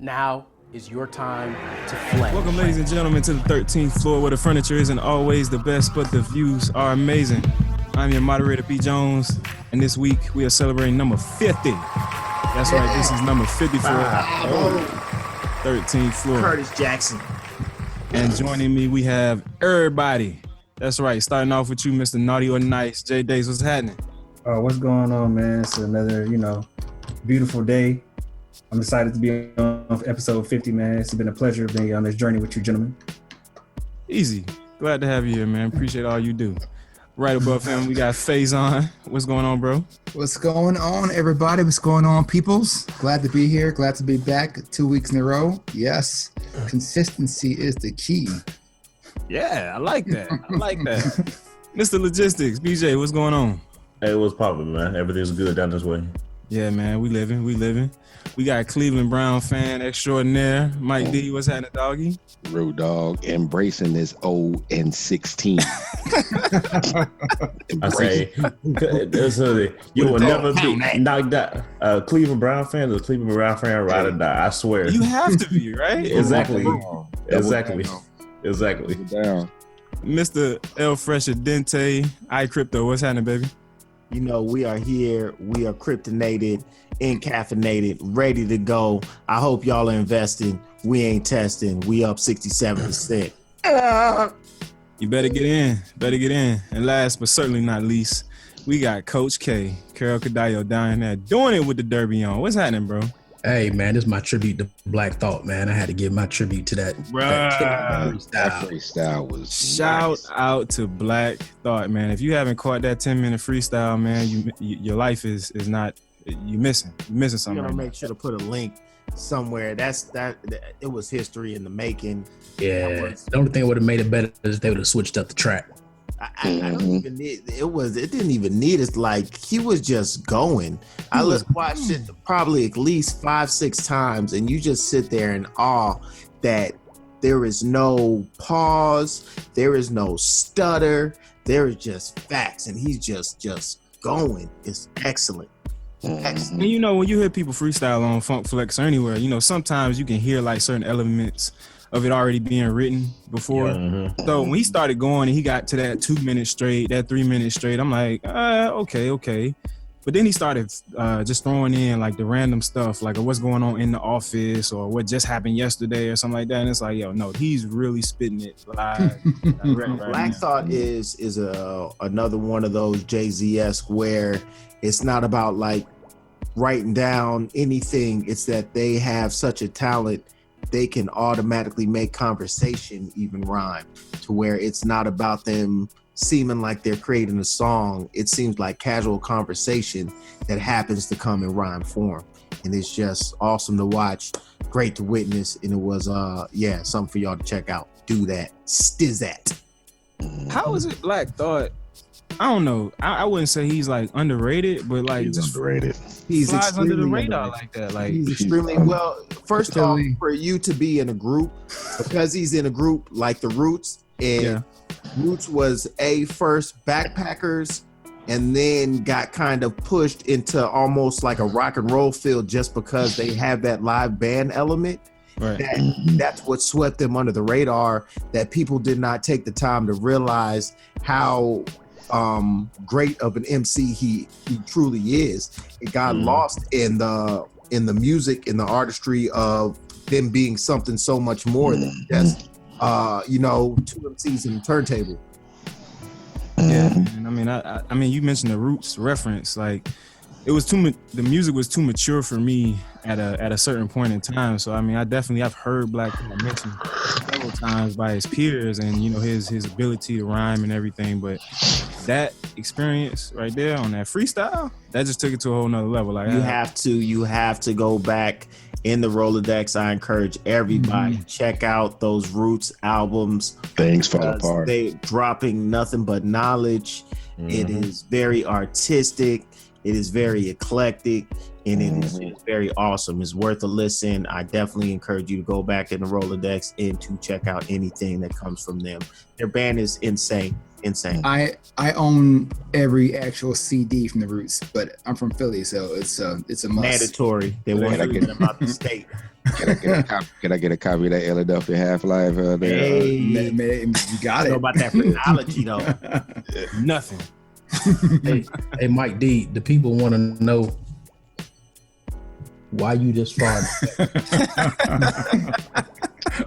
Now is your time to flame. Welcome, ladies and gentlemen, to the 13th floor, where the furniture isn't always the best, but the views are amazing. I'm your moderator, B. Jones, and this week we are celebrating number 50. That's right, this is number 54. 13th floor. Curtis Jackson. And joining me, we have everybody. That's right, starting off with you, Mr. Naughty or Nice. J Days, what's happening? What's going on, man? It's another, beautiful day. I'm excited to be on episode 50, man. It's been a pleasure being on this journey with you, gentlemen. Easy. Glad to have you here, man. Appreciate all you do. Right above him, we got Faison. What's going on, bro? What's going on, everybody? What's going on, peoples? Glad to be here. Glad to be back 2 weeks in a row. Yes, consistency is the key. Yeah, I like that. Mr. Logistics, BJ, what's going on? Hey, what's poppin', man? Everything's good down this way. Yeah, man, we living. We got Cleveland Brown fan extraordinaire, Mike D. What's happening, doggy? Real dog, embracing this 0-16. I say, you will never be knocked out. Cleveland Brown fan is a Cleveland Brown fan, ride or die. I swear. You have to be, right? Exactly. Down. Mr. El Fresh Dente, iCrypto, what's happening, baby? You know, we are here. We are kryptonated, encaffeinated, ready to go. I hope y'all are investing. We ain't testing. We up 67%. You better get in. And last but certainly not least, we got Coach K, Carol Cadillo down there doing it with the derby on. What's happening, bro? Hey, man, this is my tribute to Black Thought, man. I had to give my tribute to that. Bruh. That freestyle was Shout out to Black Thought, man. If you haven't caught that 10-minute freestyle, man, your life is not, you're missing something. You're gonna make sure to put a link somewhere. It was history in the making. Yeah, the only thing that would have made it better is they would have switched up the track. I don't even need it didn't even need it. Like, he was just going. I watched it probably at least 5-6 times, and you just sit there in awe that there is no pause, there is no stutter, there is just facts, and he's just going. It's excellent. And you know, when you hear people freestyle on Funk Flex or anywhere, you know, sometimes you can hear like certain elements of it already being written before. So when he started going and he got to that 2 minutes straight, that 3 minutes straight, I'm like, okay. But then he started just throwing in like the random stuff, like what's going on in the office or what just happened yesterday or something like that. And it's like, yo, no, he's really spitting it live. Black Thought is another one of those Jay-Z-esque where it's not about like writing down anything. It's that they have such a talent, they can automatically make conversation even rhyme, to where it's not about them seeming like they're creating a song. It seems like casual conversation that happens to come in rhyme form. And it's just awesome to watch, great to witness. And it was, something for y'all to check out. Do that. Stizzat. How is it Black Thought? I don't know. I wouldn't say he's like underrated, but like he's just underrated. He's flies under the radar underrated. like that. Like He's extremely well. First off, for you to be in a group, because he's in a group like the Roots, and Roots was first Backpackers, and then got kind of pushed into almost like a rock and roll field just because they have that live band element. Right. That's what swept them under the radar, that people did not take the time to realize how great of an MC he truly is. It got lost in the music, in the artistry of them being something so much more than just two MCs in the turntable. Yeah, and I mean, you mentioned the Roots reference. Like, it was the music was too mature for me at a certain point in time. So I mean, I've heard Black Thought mentioned several times by his peers, and you know his ability to rhyme and everything. But that experience right there on that freestyle, that just took it to a whole nother level. Like, you have to go back in the Rolodex. I encourage everybody check out those Roots albums. Things fall apart. They dropping nothing but knowledge. It is very artistic. It is very eclectic, and it is very awesome. It's worth a listen. I definitely encourage you to go back in the Rolodex and to check out anything that comes from them. Their band is insane. insane. I own every actual CD from the Roots, but I'm from Philly, so it's a must. Mandatory. They want to get about the state. Can I get a copy of that Philadelphia Half-Life? Hey, You got I know it. about that phrenology though. Nothing. Hey, Mike D, the people want to know why you just farted.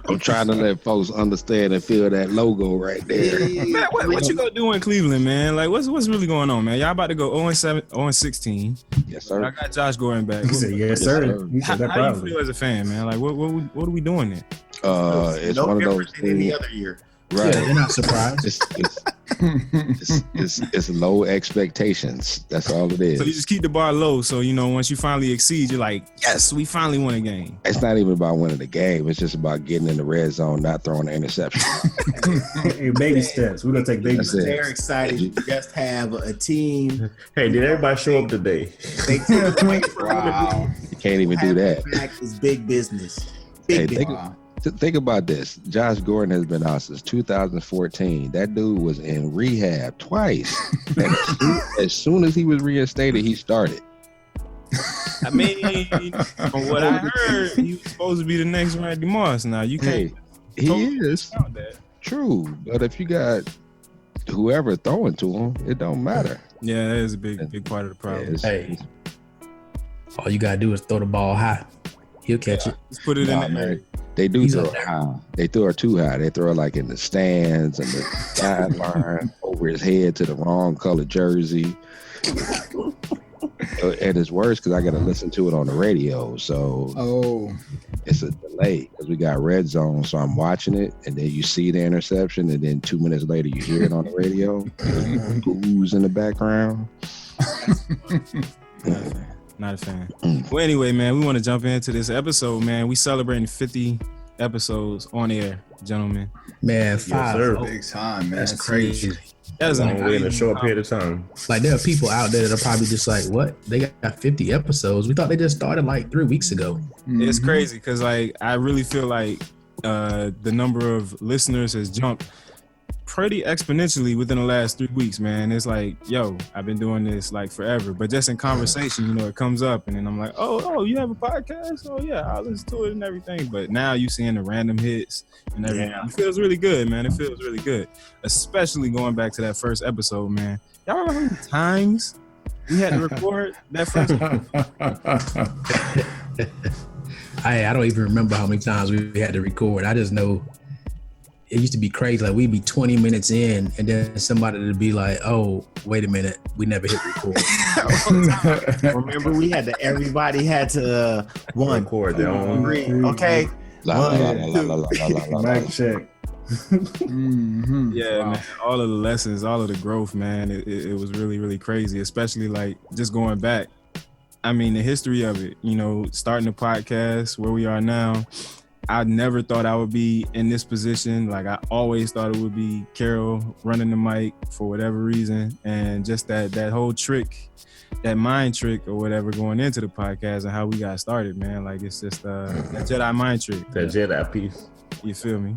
I'm trying to let folks understand and feel that logo right there. Man, what you gonna do in Cleveland, man? Like, what's really going on, man? Y'all about to go 0-7, 0-16. Yes, sir. I got Josh Gordon back. He said, yes, sir. He How, said that how you proudly. feel as a fan, man? Like, what are we doing there? It's no one of those different than any things, other year. right? Yeah, they're not surprised. It's low expectations. That's all it is. So you just keep the bar low. So once you finally exceed, you're like, yes, we finally won a game. It's not even about winning the game. It's just about getting in the red zone, not throwing an interception. Hey, baby steps. We're gonna take baby That's it. steps. They're excited to just have a team. Hey, did everybody show up today? They took it away from Wow. You can't even do that. Back is big business. Hey, Big business. think about this. Josh Gordon has been out since 2014. That dude was in rehab twice. And as soon as he was reinstated, he started. I mean, from what I heard, he was supposed to be the next Randy Moss. Now you can't. Hey, he totally is discount that. true, but if you got whoever throwing to him, it don't matter. Yeah, that is a big part of the problem. Hey, all you gotta do is throw the ball high. He'll catch it. Let's put it Nah, in there. man. They do He's throw up it there. high. They throw it too high. They throw it like in the stands and the sideline over his head to the wrong color jersey. And it's worse because I got to listen to it on the radio. So Oh, it's a delay because we got red zone. So I'm watching it and then you see the interception and then 2 minutes later you hear it on the radio. Who's in the background? Not a fan. Well, anyway, man, we want to jump into this episode, man. We celebrating 50 episodes on air, gentlemen. Man, sir. 5. big time, man. That's crazy. That is Long way in a short period of time. Like, there are people out there that are probably just like, what? They got 50 episodes. We thought they just started like 3 weeks ago. It's crazy because like I really feel like the number of listeners has jumped pretty exponentially within the last 3 weeks, man. It's like, yo, I've been doing this like forever, but just in conversation, it comes up, and then I'm like, oh, you have a podcast? Oh yeah, I'll listen to it and everything. But now you seeing the random hits and everything. Yeah. It feels really good, man. It feels really good, especially going back to that first episode, man. Y'all remember how many times we had to record that first? I don't even remember how many times we had to record. I just know it used to be crazy. Like, we'd be 20 minutes in and then somebody would be like, oh, wait a minute, we never hit record. Remember, everybody had to one, Record their own. three. Okay, La, la, la, la, la, la, la, la, la. Mic check. Yeah, man, all of the lessons, all of the growth, man, it was really, really crazy, especially like just going back. I mean, the history of it, starting the podcast, where we are now. I never thought I would be in this position. Like, I always thought it would be Carol running the mic for whatever reason. And just that whole trick, that mind trick or whatever going into the podcast and how we got started, man. Like, it's just that Jedi mind trick. That Jedi piece. You feel me?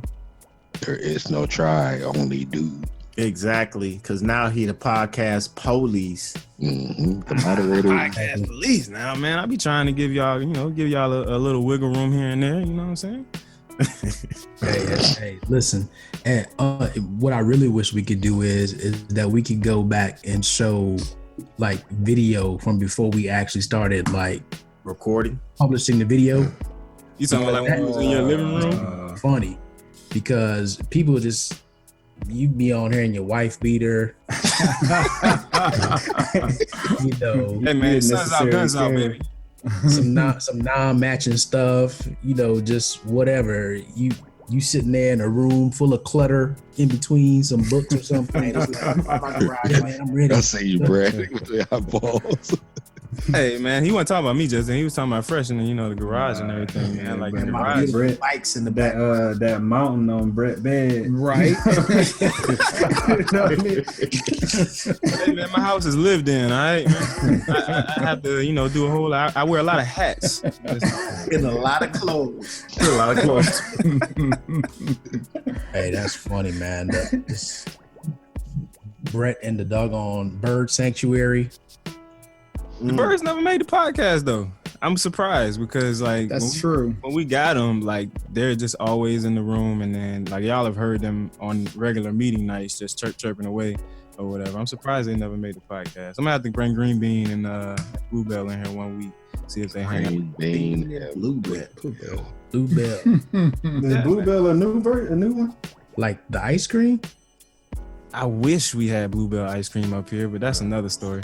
There is no try, only do. exactly. Because now he the podcast police. The moderator. Podcast police now, man. I be trying to give y'all, a little wiggle room here and there. You know what I'm saying? Hey, listen. And what I really wish we could do is that we could go back and show like video from before we actually started like Recording. publishing the video. You talking about like when you was in your living room? Funny because people just, you be on here and your wife beater. Hey man, sun's out, guns out, baby. some non-matching stuff, just whatever. You sitting there in a room full of clutter in between some books or something. It's like, yeah, man, I'm ready. I see you, Brad, with the eyeballs. Hey man, he wasn't talking about me, Justin. He was talking about fresh and the garage and everything, man. Like the My garage. beautiful bikes in the back. That mountain on Brett bed. right. You know what I mean? Hey man, my house is lived in. All right, man. I have to, do a whole lot. I wear a lot of hats. In a lot of clothes. A lot of clothes. Hey, that's funny, man. Brett and the doggone bird sanctuary. The birds never made the podcast though. I'm surprised because like That's true. When we got them, like they're just always in the room, and then like y'all have heard them on regular meeting nights, just chirping away or whatever. I'm surprised they never made the podcast. I'm gonna have to bring Green Bean and Bluebell in here one week, see if they hang out. Green bean and Bluebell. Bluebell. Is Bluebell a new one? Like the ice cream? I wish we had Bluebell ice cream up here, but that's another story.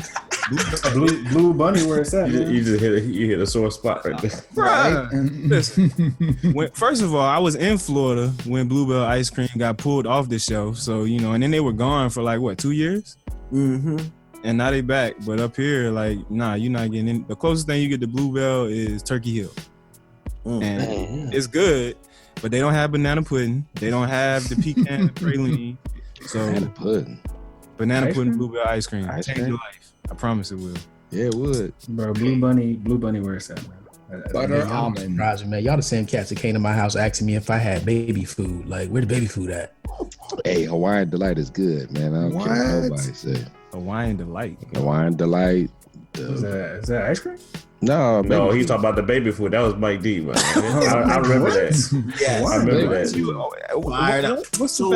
Blue Bunny, where it's at, man. You just hit a sore spot right there. Bruh, listen, first of all, I was in Florida when Bluebell ice cream got pulled off the show. So, you know, and then they were gone for like, what, 2 years? Mm-hmm. And now they back. But up here, like, nah, you're not getting in. The closest thing you get to Bluebell is Turkey Hill. And it's good, but they don't have banana pudding. They don't have the pecan praline. So, banana pudding, Bluebell ice cream. Change your life. I promise it will. Yeah, it would. Bro, Blue Bunny, where it's at, man. Butter Y'all almond. surprising, man. Y'all the same cats that came to my house asking me if I had baby food. Like, where the baby food at? Hey, Hawaiian Delight is good, man. I don't care what nobody say. Hawaiian Delight. Hawaiian Delight. Is that ice cream? No, No, he's talking about the baby food. That was Mike D, man. I remember that. Yes. I remember that. What's So,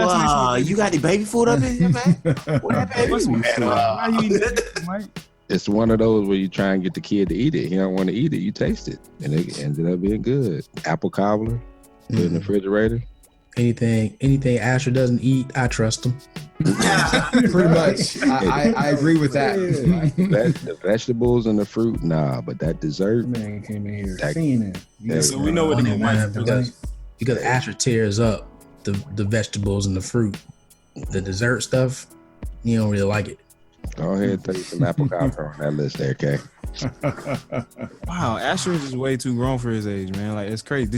you got any baby food up in here, man? What that baby food? Why you eating that, Mike? It's one of those where you try and get the kid to eat it. He don't want to eat it. You taste it, and it ended up being good. Apple cobbler, put it in the refrigerator. Anything Asher doesn't eat, I trust him. Pretty much. I agree with that. The vegetables and the fruit, nah. But that dessert, Man came in here That- fiending. So we know what Funny, the man, because Asher tears up the vegetables and the fruit. The dessert stuff, you don't really like it. go ahead and throw some apple cobbler on that list there, okay? Wow, Asher is just way too grown for his age, man. Like it's crazy.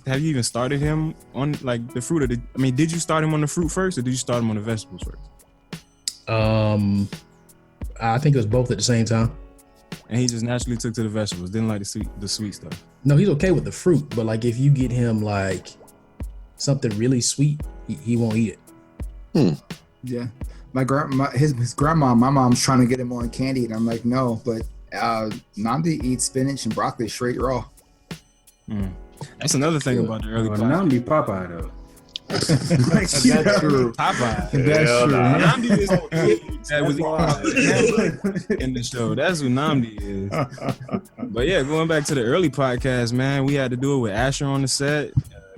Have you even started him on like the fruit? Did you start him on the fruit first, or did you start him on the vegetables first? I think it was both at the same time. And he just naturally took to the vegetables. Didn't like the sweet stuff. No, he's okay with the fruit, but like if you get him like something really sweet, he won't eat it. Yeah. His grandma, my mom's trying to get him on candy, and I'm like, no, but Namdi eats spinach and broccoli straight raw. That's another thing about the early Well, podcast. now be Popeye though. That's true. Popeye. That's true. Namdi is that was in the show. That's who Namdi is. But yeah, going back to the early podcast, man, we had to do it with Asher on the set,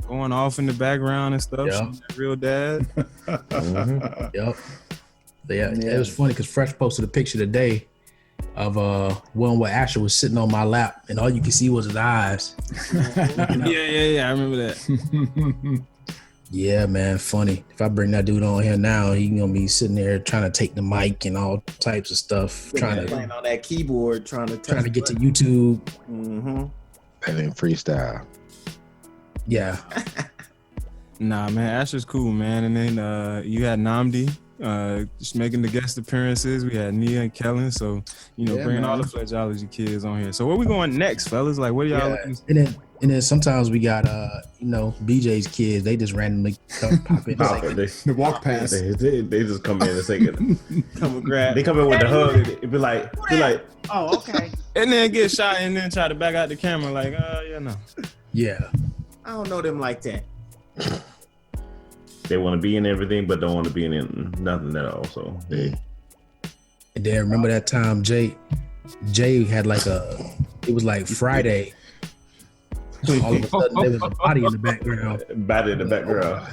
going off in the background and stuff. Yeah. showing that real dad. Yep. Yeah, it was funny because Fresh posted a picture today of one where Asher was sitting on my lap and all you could see was his eyes. Yeah. I remember that. Yeah, man, funny. If I bring that dude on here now, he gonna be sitting there trying to take the mic and all types of stuff, trying Playing on that keyboard, trying to get to YouTube. Mm-hmm. And then freestyle. Yeah, Nah, man, Asher's cool, man. And then you had Namdi just making the guest appearances. We had Nia and Kellen, so bringing all the Fledgeology kids on here. So where we going next, fellas? Like, what are y'all looking? and then sometimes we got BJ's kids. They just randomly pop in. They walk past. They just come in and say, come and grab? they come in with the hug. It be like, Oh, okay. And then get shot and then try to back out the camera like, no. Yeah. I don't know them like that. they want to be in everything, but don't want to be in nothing at all. So And then remember that time Jay had it was like Friday. All of a sudden there was a body in the background. Body in the background.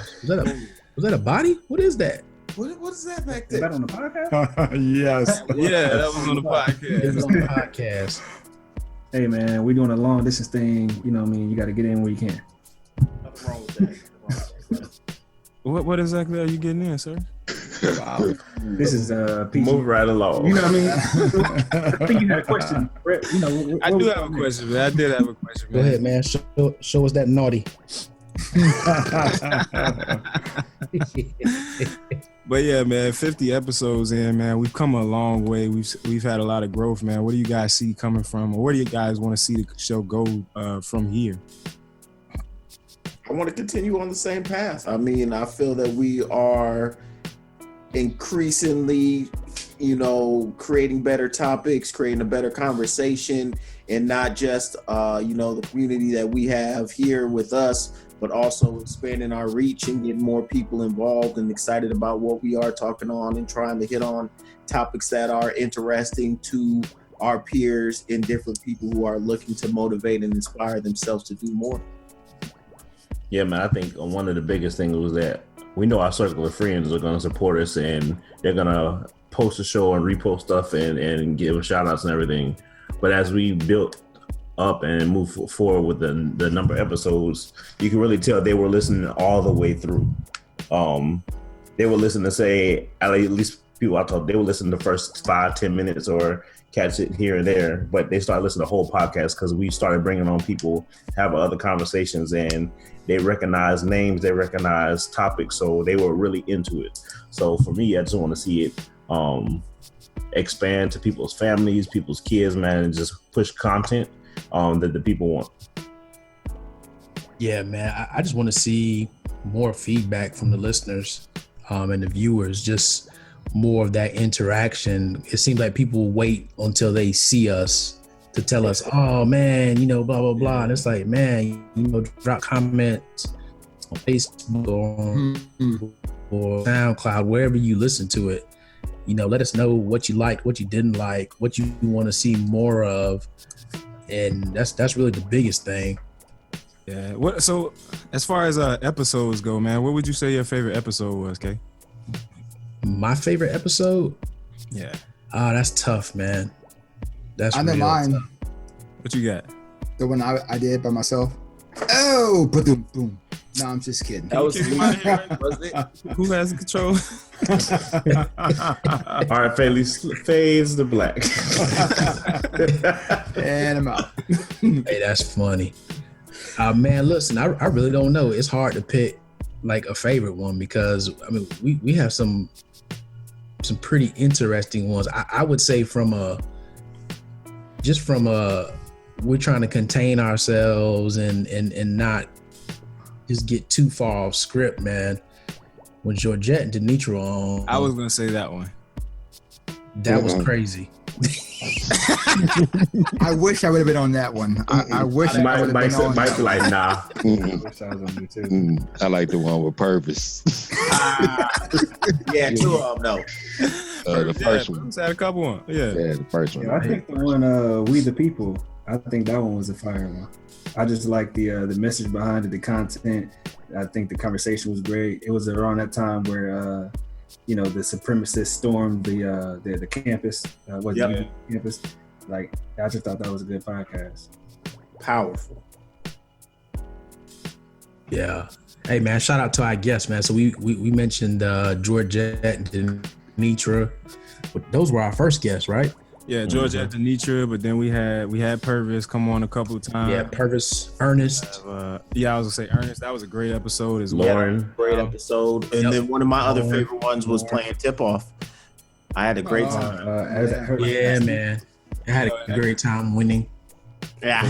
Was that a body? What is that? What is that back Is there? that on the podcast? Yes. Yeah, that was on the podcast. It was on the podcast. Hey man, we doing a long distance thing. You know what I mean? You got to get in where you can. Nothing wrong with that. What exactly are you getting in, sir? Wow. This is PG. Move right along. You know what I mean? I think you had a question, Brett. You know, I do have a question, man. I did have a question, Go man. ahead, man. Show us that naughty. But yeah, man, 50 episodes in, man, we've come a long way. We've had a lot of growth, man. What do you guys see coming from, or where do you guys want to see the show go from here? I want to continue on the same path. I mean, I feel that we are increasingly, creating better topics, creating a better conversation, and not just, the community that we have here with us, but also expanding our reach and getting more people involved and excited about what we are talking on and trying to hit on topics that are interesting to our peers and different people who are looking to motivate and inspire themselves to do more. Yeah, man, I think one of the biggest things was that we know our circle of friends are going to support us and they're going to post the show and repost stuff and give shout outs and everything. But as we built up and move forward with the number of episodes, you can really tell they were listening all the way through. They were listening to say, at least people I talked, they would listen to the first 5-10 minutes or catch it here and there, but they started listening to the whole podcast because we started bringing on people, having other conversations, and they recognize names, they recognize topics, so they were really into it. So for me, I just want to see it expand to people's families, people's kids, man, and just push content that the people want. Yeah, man, I just want to see more feedback from the listeners and the viewers, just more of that interaction. It seems like people wait until they see us to tell us, oh man, blah, blah, blah. And it's like, man, drop comments on Facebook or SoundCloud, wherever you listen to it. Let us know what you liked, what you didn't like, what you want to see more of. And that's really the biggest thing. Yeah. So as far as episodes go, man, what would you say your favorite episode was, Kay? My favorite episode? Yeah. That's tough, man. That's I know mine. tough. What you got? The one I did by myself. Oh, boom, boom. No, I'm just kidding. That was it? Who has control? All right, fades to black. And I'm out. Hey, that's funny. Man, listen, I really don't know. It's hard to pick like a favorite one because we have some pretty interesting ones. I would say from we're trying to contain ourselves and not just get too far off script, man. When Georgette and Denitra on, I was gonna say that one. That was crazy. I wish I would have been on that one. I wish I would have been on Mike's that like, nah. I wish I was on there too. I like the one with purpose. Yeah, two of them, though. The first one. Had a couple one. Yeah. Yeah, the first one. Yeah, I think the one We the People, I think that one was a fire one. I just like the message behind it, the content. I think the conversation was great. It was around that time where the supremacists stormed the campus. Campus. Like, I just thought that was a good podcast. Powerful. Yeah. Hey man, shout out to our guests, man. So we mentioned Georgette and Denitra. Those were our first guests, right? Yeah, Georgette, Denitra, but then we had Purvis come on a couple of times. Yeah, Purvis, Ernest. I was gonna say Ernest. That was a great episode as well. Lauren. Great episode. And then one of my other favorite ones was playing Tip Off. I had a great time. Yeah, man. I had a great time winning. Yeah.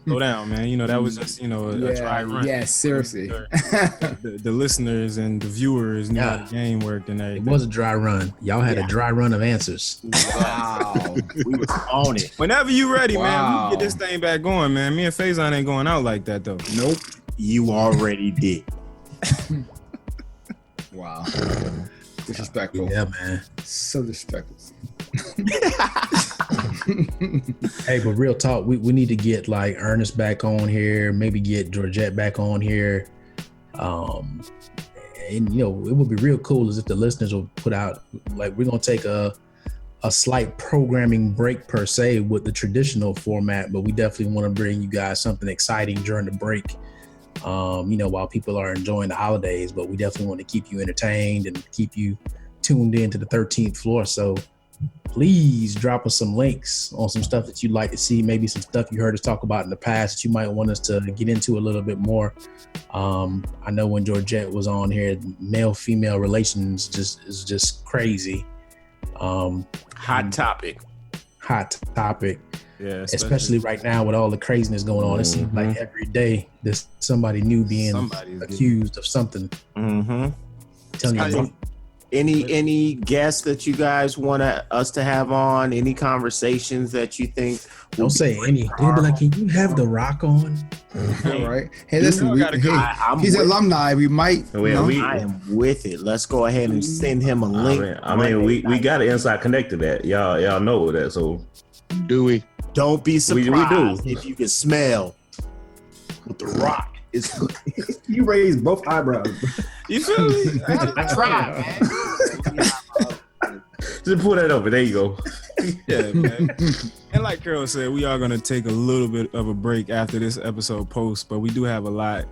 Slow down, man. That was just, a dry run. Yeah, seriously. The listeners and the viewers knew how the game worked and It everything. was a dry run. Y'all had a dry run of answers. Wow. We was on it. Whenever you ready, man, Wow. we get this thing back going, man. Me and Faison ain't going out like that, though. Nope. You already did. Wow. Disrespectful. Yeah, man. So disrespectful. Hey, but real talk, we need to get like Ernest back on here, maybe get Georgette back on here. And it would be real cool as if the listeners will put out, like, we're gonna take a slight programming break per se with the traditional format, but we definitely want to bring you guys something exciting during the break. While people are enjoying the holidays, but we definitely want to keep you entertained and keep you tuned in to the 13th floor. So please drop us some links on some stuff that you'd like to see, maybe some stuff you heard us talk about in the past that you might want us to get into a little bit more. I know when Georgette was on here, male-female relations is just crazy. Hot topic. Yeah, especially right now with all the craziness going on. It seems like every day there's somebody new being accused of something. Mm-hmm. Telling you, Any guests that you guys want us to have on? Any conversations that you think? Don't say any. They'll be like, "Can you have The Rock on?" All right. Hey, listen. I'm He's with alumni. We might. I am with it. Let's go ahead and send him a link. I mean, we got an inside connect to that. Y'all know that. So Do we? Don't be surprised do. if you can smell what The Rock is. You raised both eyebrows. You feel me? I tried, man. just pull that over. There you go. Yeah, man. And like Carol said, we are going to take a little bit of a break after this episode post, but we do have a lot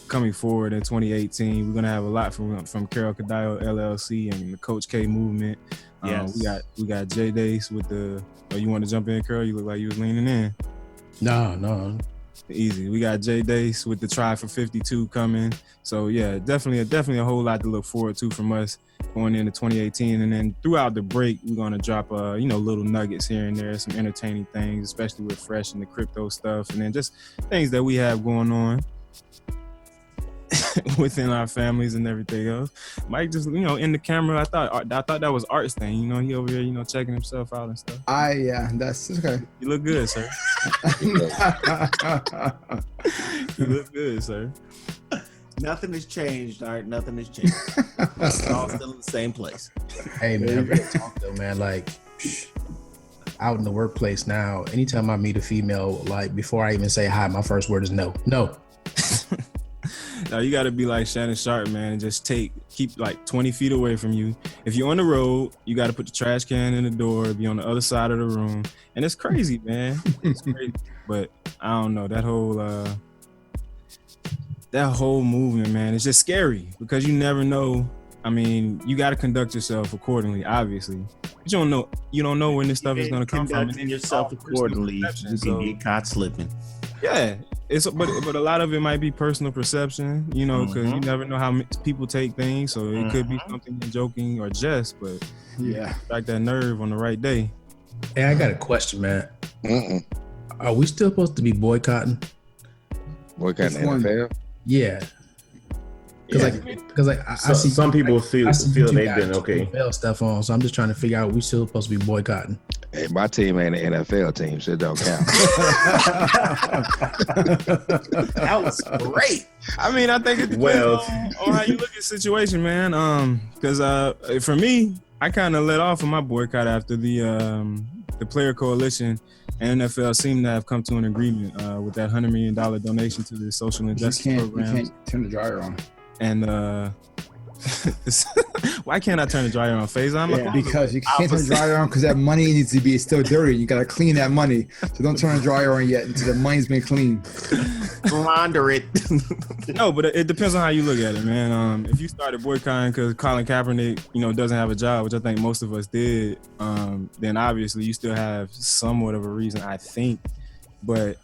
coming forward in 2018. We're going to have a lot from Carol Cadillo LLC and the Coach K movement. Yes. We got J Dace with the. Oh, you want to jump in, Carol? You look like you was leaning in. No. Easy. We got J Dace with the Try for 52 coming. So yeah, definitely a whole lot to look forward to from us going into 2018. And then throughout the break, we're gonna drop little nuggets here and there, some entertaining things, especially with Fresh and the crypto stuff, and then just things that we have going on within our families and everything else. Mike just in the camera. I thought that was Art's thing. He over here checking himself out and stuff. That's okay. You look good, sir. You look good, sir. Nothing has changed, Art. Nothing has changed. It's all still in the same place. Hey man, real talk though, man. Like out in the workplace now, anytime I meet a female, like before I even say hi, my first word is no. No, you got to be like Shannon Sharp, man, and just keep like 20 feet away from you. If you're on the road, you got to put the trash can in the door, be on the other side of the room. And it's crazy, man. It's crazy. But I don't know, that whole movement, man, it's just scary because you never know. I mean, you got to conduct yourself accordingly, obviously. But you don't know when this stuff is going to come from. Conducting yourself accordingly, you can get caught slipping. Yeah, but a lot of it might be personal perception, because you never know how people take things. So it could be something joking or jest, but strike that nerve on the right day. Hey, I got a question, man. Are we still supposed to be boycotting? Boycotting the NFL? Yeah. Because I see some people feel they've been okay. NFL stuff on, so I'm just trying to figure out we still supposed to be boycotting. Hey, my team ain't an NFL team, so it don't count. That was great. I mean, I think it depends on how you look at the situation, man. Because for me, I kind of let off of my boycott after the player coalition and NFL seemed to have come to an agreement with that $100 million donation to the social injustice program. You can't turn the dryer on. And why can't I turn the dryer on, Faison? Because you can't turn the dryer on because that money needs to be still dirty. You got to clean that money. So don't turn the dryer on yet until the money's been cleaned. Launder it. No, but it depends on how you look at it, man. If you started boycotting because Colin Kaepernick, doesn't have a job, which I think most of us did, then obviously you still have somewhat of a reason, I think. But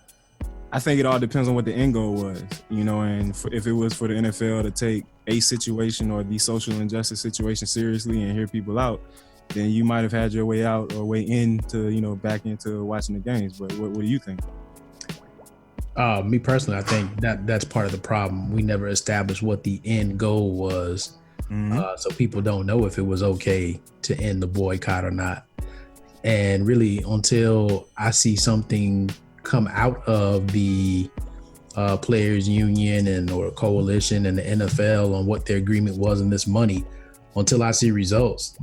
I think it all depends on what the end goal was, and if it was for the NFL to take a situation or the social injustice situation seriously and hear people out, then you might have had your way out or way into, back into watching the games. But what do you think? Me personally, I think that's part of the problem. We never established what the end goal was. So people don't know if it was okay to end the boycott or not. And really, until I see something come out of the players union or coalition and the NFL on what their agreement was in this money, until I see results,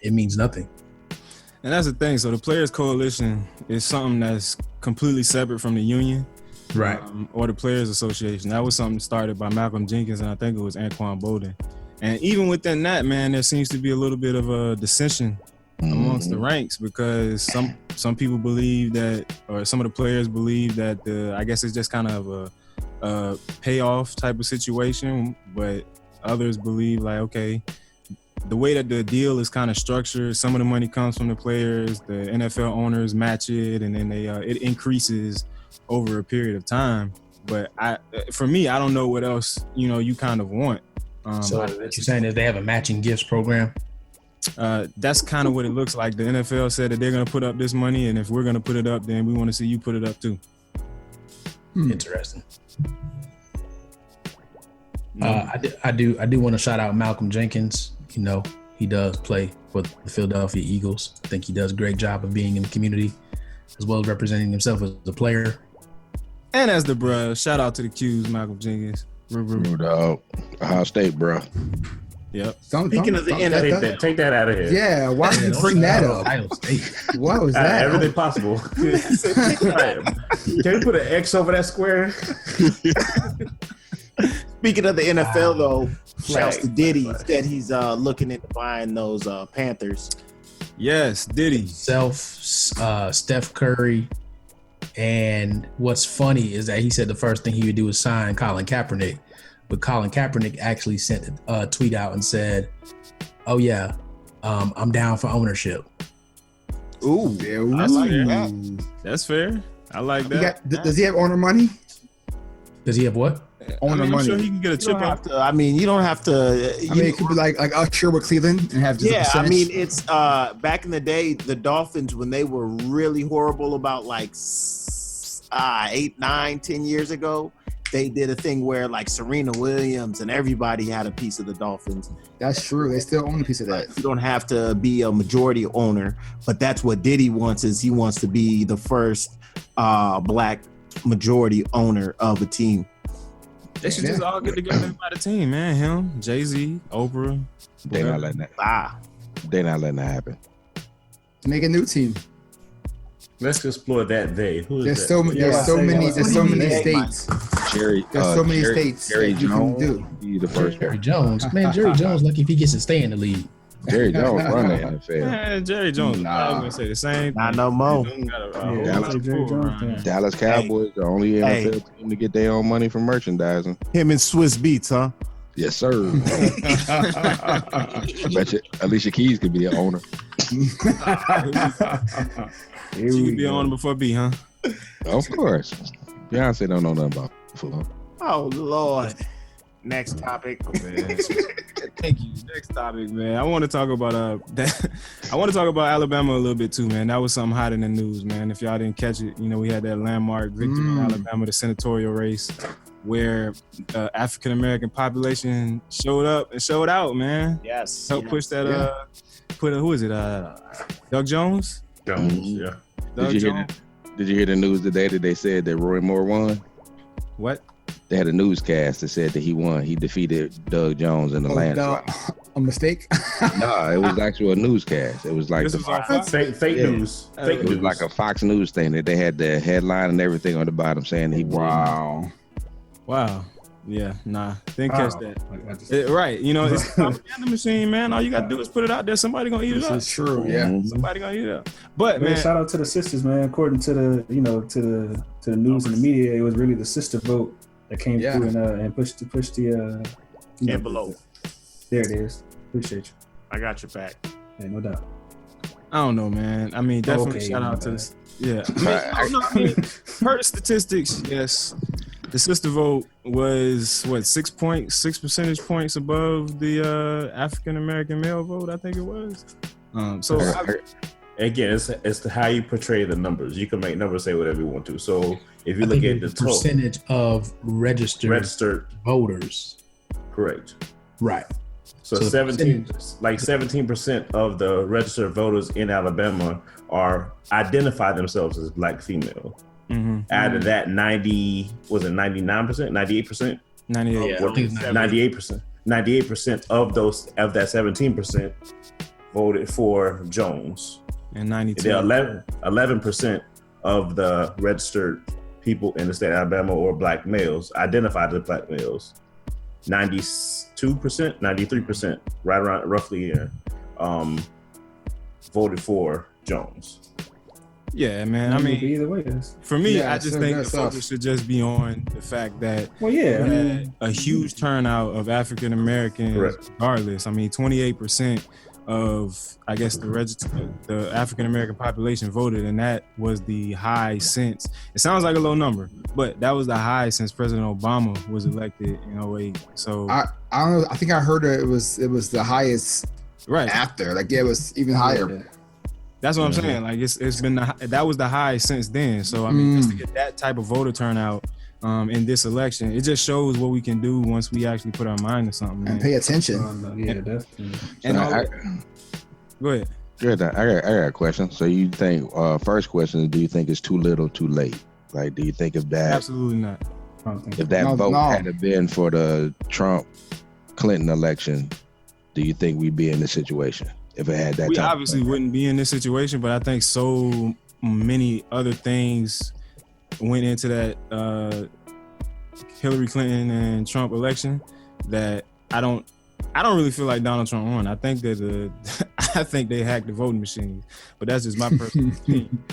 it means nothing. And that's the thing. So the players coalition is something that's completely separate from the union, right? Or the players association. That was something started by Malcolm Jenkins, and I think it was Anquan Bolden. And even within that, man, there seems to be a little bit of a dissension amongst the ranks because some people believe that, or some of the players believe that I guess it's just kind of a payoff type of situation, but others believe like, okay, the way that the deal is kind of structured, some of the money comes from the players, the NFL owners match it, and then it increases over a period of time. But for me, I don't know what else you kind of want. So what you're saying is they have a matching gifts program? That's kind of what it looks like. The NFL said that they're going to put up this money, and if we're going to put it up, then we want to see you put it up too. Interesting. I do want to shout out Malcolm Jenkins. he does play for the Philadelphia Eagles. I think he does a great job of being in the community as well as representing himself as a player. And as the bruh, shout out to the Qs, Michael Jenkins. Dog. Ohio State, bro. Yep. Speaking of the NFL, Take that out of here. Yeah, why did you bring that up? Ohio State. What was that? Everything possible. Can we put an X over that square? speaking of the NFL though, shouts to Diddy that he's looking into buying those Panthers. Yes, Diddy. Himself, Steph Curry. And what's funny is that he said the first thing he would do is sign Colin Kaepernick. But Colin Kaepernick actually sent a tweet out and said, "Oh yeah, I'm down for ownership." Ooh, That's fair. That's fair. I like that. Does he have owner money? Does he have what? Owner I'm money. sure he can get a chip off. I mean, you don't have to. It could be like Usher with Cleveland and have just a Yeah, I percentage. mean, it's back in the day, the Dolphins, when they were really horrible about like 8, 9, 10 years ago, they did a thing where like Serena Williams and everybody had a piece of the Dolphins. That's true. They still own a piece of that. You don't have to be a majority owner, but that's what Diddy wants. Is he wants to be the first black majority owner of a team. They should just all get together and buy the team, man. Him, Jay-Z, Oprah. They not letting that. They not letting that happen. Make a new team. Let's explore that they. Who is There's that? so many. There's so many. There's so many states. Jerry. There's so many states. Jerry that you can Jones. do. He the first. Jerry Jones. Man, Jerry Jones, lucky if he gets to stay in the league. Jerry Jones run the NFL. Man, Jerry Jones. Nah. I was gonna say the same. Not no more. Dallas Cowboys, the only NFL team to get their own money from merchandising. Him and Swiss Beats, huh? Yes, sir. Bet you Alicia Keys could be an owner. She could be on before B, huh? Of course. Beyonce don't know nothing about football. Oh Lord. Next topic. Thank you. Next topic, man. I want to talk about that. I want to talk about Alabama a little bit too, man. That was something hot in the news, man. If y'all didn't catch it, we had that landmark victory in Alabama, the senatorial race, where the African American population showed up and showed out, man. Yes. Help push that. Who is it? Doug Jones. Jones, yeah. Doug Jones. Did you hear the news today that they said that Roy Moore won? What? They had a newscast that said that he won. He defeated Doug Jones in the landslide. A mistake? No, it was actually a newscast. It was like Fake news. Fake it was news. like a Fox News thing that they had the headline and everything on the bottom saying he won. Wow. Yeah, nah. Didn't catch that. Right. It's a propaganda machine, man. All you got to do is put it out there. Somebody going to eat it up. This is true, yeah. Somebody going to eat it up. But, Man, man. shout out to the sisters, man. According to the, to the news and the media, it was really the sister vote that came through and pushed the envelope. There it is. Appreciate you. I got your back. Yeah, no doubt. I don't know, man. I mean, definitely shout out to this. Yeah. Per statistics, yes. The sister vote was 6 percentage points above the African American male vote. I think it was. Again, it's how you portray the numbers. You can make numbers say whatever you want to. So if you look at the total percentage of registered voters, correct, right? So 17% of the registered voters in Alabama identify themselves as black female. Mm-hmm. Out of that, 99%, 98%, 98% of that 17% voted for Jones. And 92. 11% of the registered people in the state of Alabama or black males identified as black males. 92%, 93%, right around roughly voted for Jones. Yeah, man. I mean, either way, for me, I just think the focus should just be on the fact that we had a huge turnout of African Americans, regardless. I mean, 28% of, I guess, the African American population voted, and that was the high since. It sounds like a low number, but that was the high since President Obama was elected in 2008. So I don't know. I think I heard that it was the highest after. Like it was even higher. Yeah. That's what I'm saying. Like it's been that was the high since then. So I mean, just to get that type of voter turnout, in this election. It just shows what we can do once we actually put our mind to something, man. And pay attention. Yeah, definitely. And go ahead. Good. I got a question. So you think, first question is, do you think it's too little, too late? Like, do you think if that Absolutely not. if that vote had been for the Trump-Clinton election, do you think we'd be in this situation if it had that? We obviously wouldn't be in this situation, but I think so many other things went into that Hillary Clinton and Trump election that I don't really feel like Donald Trump won. I think that I think they hacked the voting machine, but that's just my personal opinion.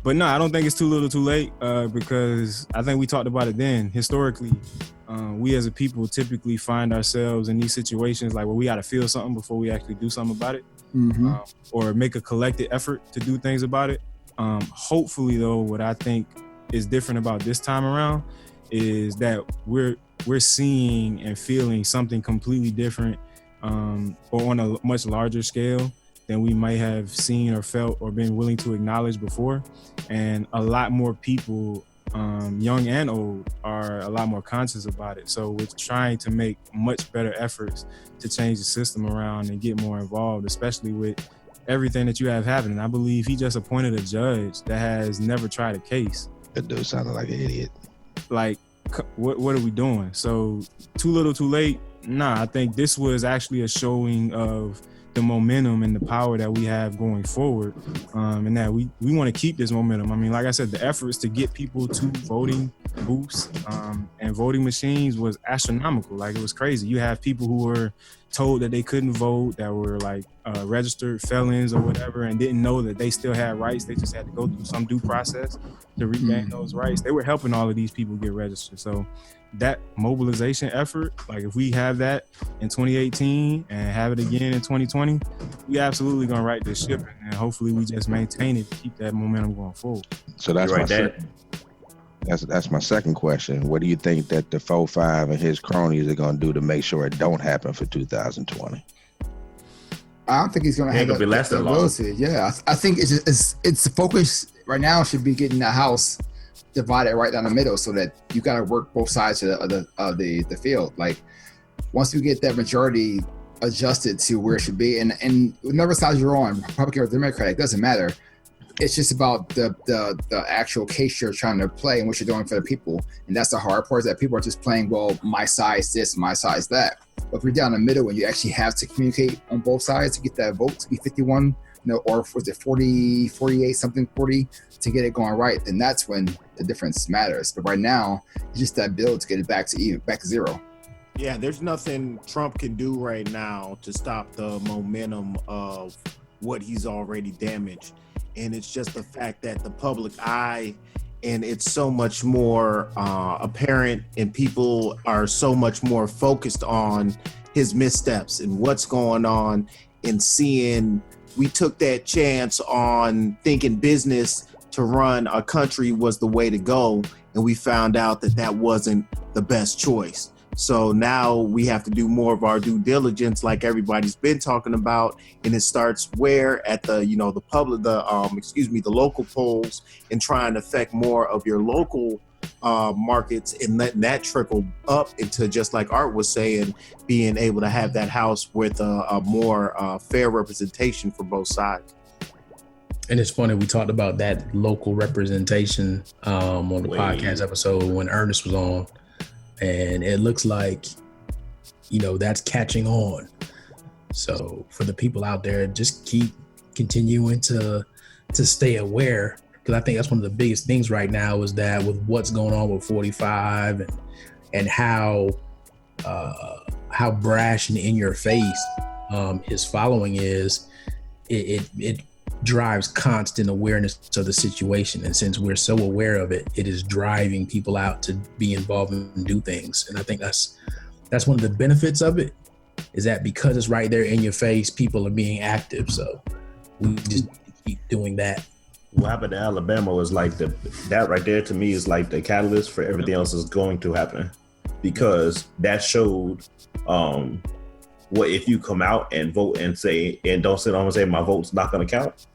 But no, I don't think it's too little, too late, because I think we talked about it then. Historically, we as a people typically find ourselves in these situations like where we got to feel something before we actually do something about it, or make a collective effort to do things about it. Hopefully, though, what I think is different about this time around is that we're seeing and feeling something completely different, or on a much larger scale than we might have seen or felt or been willing to acknowledge before. And a lot more people, young and old, are a lot more conscious about it. So we're trying to make much better efforts to change the system around and get more involved, especially with everything that you have happening. I believe he just appointed a judge that has never tried a case. That dude sounded like an idiot. Like, what are we doing? So too little, too late? Nah, I think this was actually a showing of the momentum and the power that we have going forward, and that we want to keep this momentum. I mean, like I said, the efforts to get people to voting booths and voting machines was astronomical. Like, it was crazy. You have people who were told that they couldn't vote, that were like registered felons or whatever, and didn't know that they still had rights. They just had to go through some due process to regain those rights. They were helping all of these people get registered. So that mobilization effort, like if we have that in 2018 and have it again in 2020, we absolutely gonna right this ship, and hopefully we just maintain it, keep that momentum going forward. So that's that's my second question. What do you think that the 4-5 and his cronies are gonna do to make sure it don't happen for 2020? I don't think he's going to have that ability. Yeah, I think it's the focus right now should be getting the House divided right down the middle, so that you got to work both sides of the field. Like, once we get that majority adjusted to where it should be, and whatever side you're on, Republican or Democratic, doesn't matter. It's just about the actual case you're trying to play and what you're doing for the people. And that's the hard part, is that people are just playing, well, my side's this, my side's that. But if you're down the middle and you actually have to communicate on both sides to get that vote to be 51, or was it 40, 48, something 40, to get it going right, then that's when the difference matters. But right now, it's just that build to get it back to zero. Yeah, there's nothing Trump can do right now to stop the momentum of what he's already damaged. And it's just the fact that the public eye, and it's so much more apparent, and people are so much more focused on his missteps and what's going on, and seeing we took that chance on thinking business to run a country was the way to go, and we found out that that wasn't the best choice. So now we have to do more of our due diligence, like everybody's been talking about, and it starts where at the the local polls, and trying to affect more of your local markets, and letting that trickle up into, just like Art was saying, being able to have that House with a more fair representation for both sides. And it's funny, we talked about that local representation on the podcast episode when Ernest was on. And it looks like, that's catching on. So for the people out there, just keep continuing to stay aware, because I think that's one of the biggest things right now, is that with what's going on with 45 and how brash and in your face his following is, it drives constant awareness of the situation. And since we're so aware of it, it is driving people out to be involved and do things. And I think that's one of the benefits of it, is that because it's right there in your face, people are being active. So we just keep doing that. What happened to Alabama was like that right there, to me, is like the catalyst for everything else that's going to happen, because that showed what if you come out and vote and say, and don't sit on and say my vote's not going to count.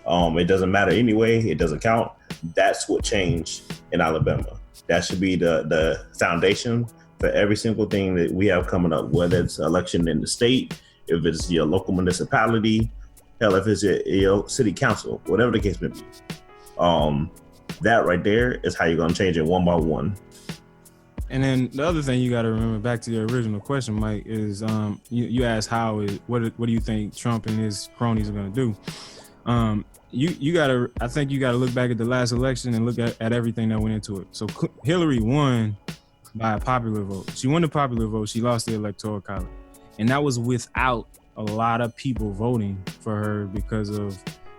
It doesn't matter anyway. It doesn't count. That's what changed in Alabama. That should be the foundation for every single thing that we have coming up, whether it's election in the state, if it's your local municipality, hell, if it's your city council, whatever the case may be. That right there is how you're going to change it one by one. And then the other thing you got to remember, back to your original question, Mike, is you asked what do you think Trump and his cronies are going to do? I think you got to look back at the last election and look at everything that went into it. So Hillary won by a popular vote. She won the popular vote. She lost the electoral college. And that was without a lot of people voting for her because of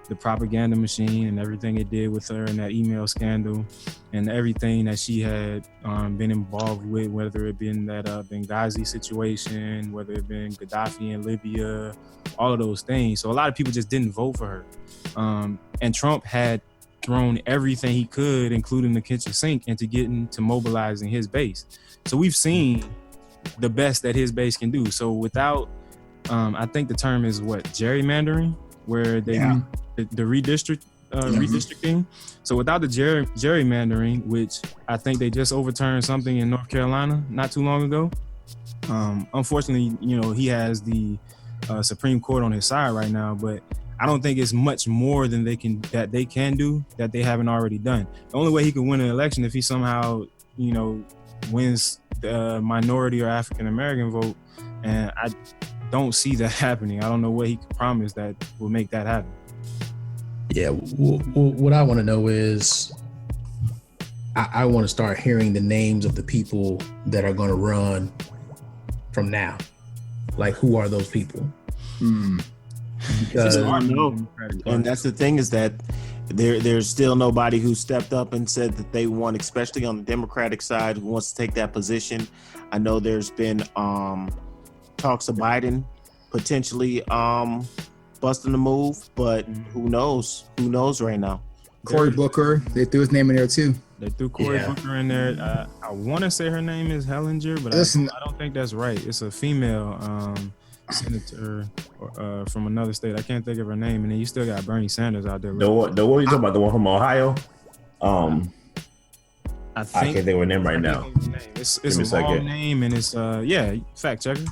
the propaganda machine and everything it did with her and that email scandal and everything that she had been involved with, whether it been that Benghazi situation, whether it been Gaddafi in Libya, all of those things. So a lot of people just didn't vote for her. And Trump had thrown everything he could, including the kitchen sink, into getting to mobilizing his base. So we've seen the best that his base can do. So without, I think the term is gerrymandering, where they the redistricting. So without the gerrymandering, which I think they just overturned something in North Carolina not too long ago. Unfortunately, he has the Supreme Court on his side right now, but I don't think it's much more than they can do that they haven't already done. The only way he could win an election if he somehow, wins the minority or African American vote, and I don't see that happening. I don't know what he could promise that will make that happen. Yeah, what I want to know is, I want to start hearing the names of the people that are going to run from now. Like, who are those people? Because and that's the thing, is that there's still nobody who stepped up and said that they want, especially on the Democratic side, who wants to take that position. I know there's been talks of Biden potentially busting the move, but who knows right now. Cory Booker, they threw his name in there too. They threw Cory Booker in there. I want to say her name is Hellinger, but I don't think that's right. It's a female senator from another state. I can't think of her name. And then you still got Bernie Sanders out there. The one you talking about, the one from Ohio? I can't think of her name right now. It's a long name, and it's fact checker.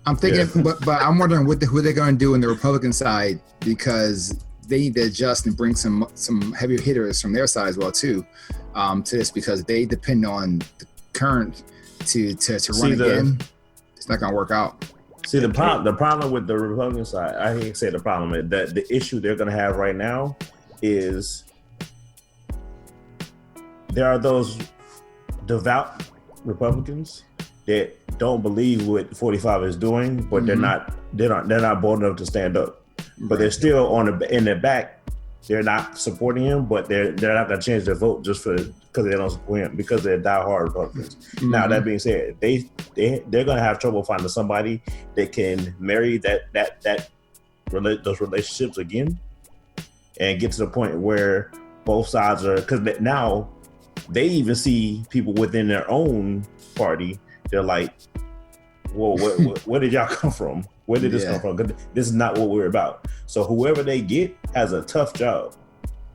I'm thinking, but I'm wondering who they're going to do on the Republican side, because they need to adjust and bring some heavy hitters from their side as well too, to this, because they depend on the current to run again. It's not going to work out. See, the problem with the Republican side, I can't say the problem is that the issue they're going to have right now is there are those devout Republicans that don't believe what 45 is doing, but they're not bold enough to stand up. But they're still in their back. They're not supporting him, but they're not going to change their vote just because they don't support him, because they're diehard Republicans. Now, that being said, they're going to have trouble finding somebody that can marry those relationships again and get to the point where both sides are, because now they even see people within their own party. They're like, whoa, where did y'all come from? Where did this come from? Because this is not what we're about. So whoever they get has a tough job,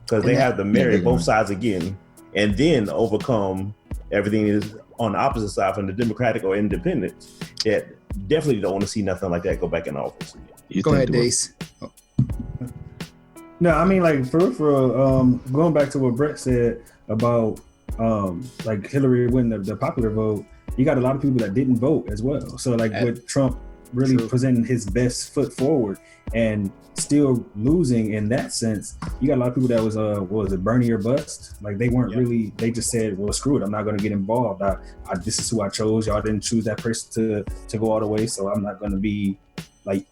because they have to marry both sides again and then overcome everything is on the opposite side from the Democratic or Independents that definitely don't want to see nothing like that go back in office. Go ahead, Dace. No, I mean, like, for going back to what Brett said about like Hillary winning the popular vote, you got a lot of people that didn't vote as well. So like with Trump really presenting his best foot forward and still losing in that sense, you got a lot of people that was it Bernie or bust? Like they weren't really, they just said, well, screw it, I'm not going to get involved. This is who I chose. Y'all didn't choose that person to go all the way, so I'm not going to be like,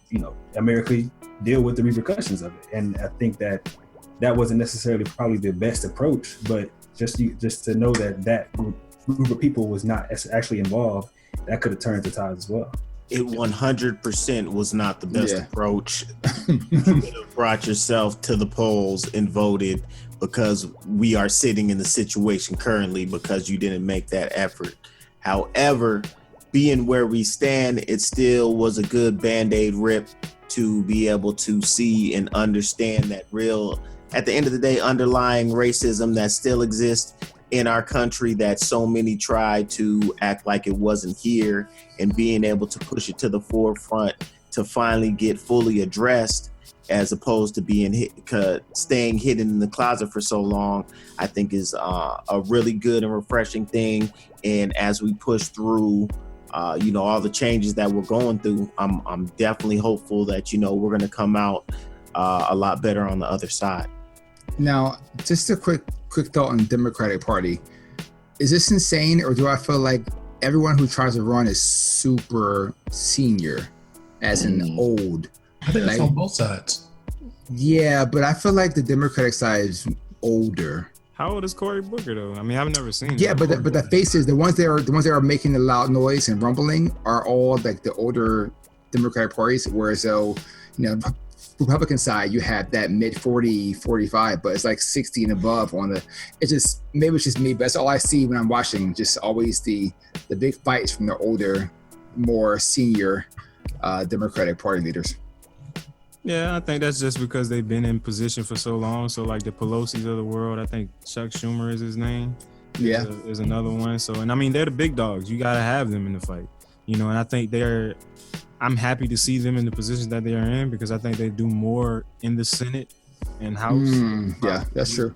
America, deal with the repercussions of it. And I think that wasn't necessarily probably the best approach, but just to know that group of people was not actually involved, that could have turned the tide as well. It 100% was not the best approach. You could have brought yourself to the polls and voted, because we are sitting in the situation currently because you didn't make that effort. However, being where we stand, it still was a good Band-Aid rip to be able to see and understand that real, at the end of the day, underlying racism that still exists in our country that so many try to act like it wasn't here, and being able to push it to the forefront to finally get fully addressed, as opposed to being staying hidden in the closet for so long, I think is a really good and refreshing thing. And as we push through, all the changes that we're going through, I'm definitely hopeful that, we're going to come out a lot better on the other side. Now, just a quick thought on the Democratic Party. Is this insane, or do I feel like everyone who tries to run is super senior, as in old? I think it's on both sides. Yeah, but I feel like the Democratic side is older. How old is Cory Booker though? I mean, I've never seen him. Yeah, but the faces, the ones that are making the loud noise and rumbling are all like the older Democratic parties, whereas Republican side, you have that mid 40, 45, but it's like 60 and above on the. Maybe it's just me, but that's all I see when I'm watching. Just always the big fights from the older, more senior Democratic Party leaders. Yeah, I think that's just because they've been in position for so long. So like the Pelosi's of the world, I think Chuck Schumer is his name. Yeah, is another one. So, and I mean, they're the big dogs. You gotta have them in the fight, and I think I'm happy to see them in the positions that they are in, because I think they do more in the Senate and House. Yeah, that's true.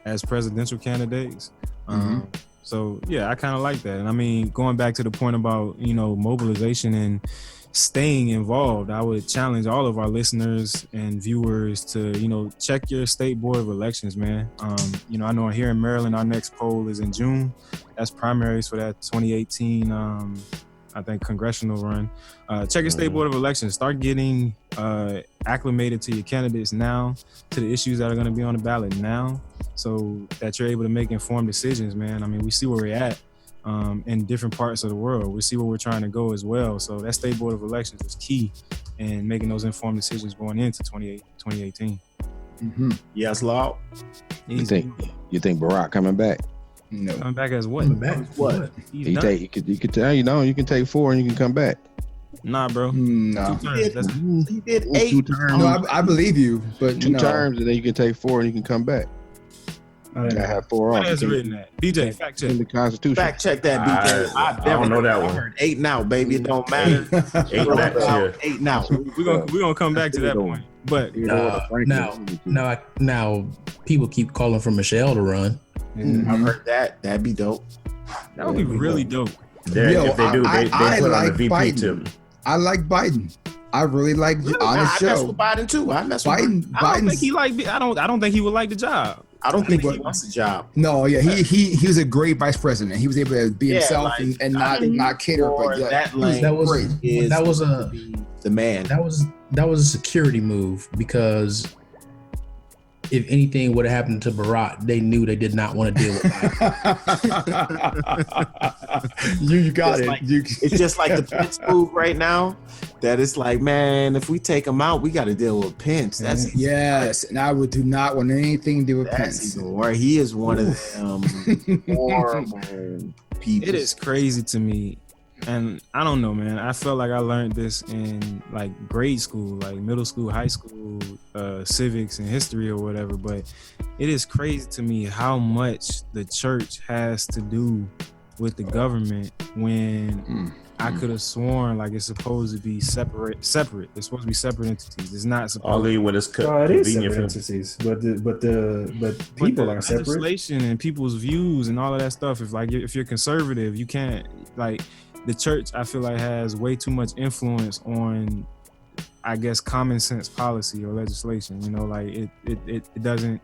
As presidential candidates. Mm-hmm. So yeah, I kind of like that. And I mean, going back to the point about, mobilization and staying involved, I would challenge all of our listeners and viewers to, check your state board of elections, man. I know here in Maryland, our next poll is in June. That's primaries for that 2018, I think, congressional run. Check your state board of elections. Start getting acclimated to your candidates now, to the issues that are going to be on the ballot now, so that you're able to make informed decisions, man. I mean, we see where we're at in different parts of the world. We see where we're trying to go as well. So that state board of elections is key in making those informed decisions going into 2018. Mm-hmm. Yes, Law. You think Barack coming back? No. Coming back as what? Coming back. What? You could tell you can take 4 and you can come back. Nah, bro. No. He did 8. 2 terms. No, I believe you, but 2 terms, and then you can take 4 and you can come back. I gotta have 4 off. What is written at? BJ, fact check. In the Constitution. Fact check that, BJ. I don't know that one. I heard 8 now, baby. It don't matter. 8 back here. 8 now. We're gonna come back to that point. But now people keep calling for Michelle to run. I've heard that. That'd be dope. That would be really dope. If they do, they put on the VP Biden. too. I like Biden. I really like Really? honest I mess show. with Biden too. I mess with Biden. I don't think he I don't think he would like the job. I don't think he wants a job. No, yeah, he was a great vice president. He was able to be himself and not cater. But yeah, that lane That was the man. That was a security move, because if anything would have happened to Barack, they knew they did not want to deal with that. You got it. It's just like the Pence move right now. That it's like, man, if we take him out, we got to deal with Pence. That's yes, and I would do not want anything to do with Pence. Where he is one of them horrible people. It is crazy to me. And I don't know, man. I felt like I learned this in like grade school, like middle school, high school, civics and history or whatever. But it is crazy to me how much the church has to do with the government, when I could have sworn like it's supposed to be separate. It's supposed to be separate entities. It's not supposed. Only when it's it is convenient separate for entities, but people are separate. Legislation and people's views and all of that stuff. If you're conservative, you can't like. The church, I feel like, has way too much influence on, I guess, common sense policy or legislation. Like it doesn't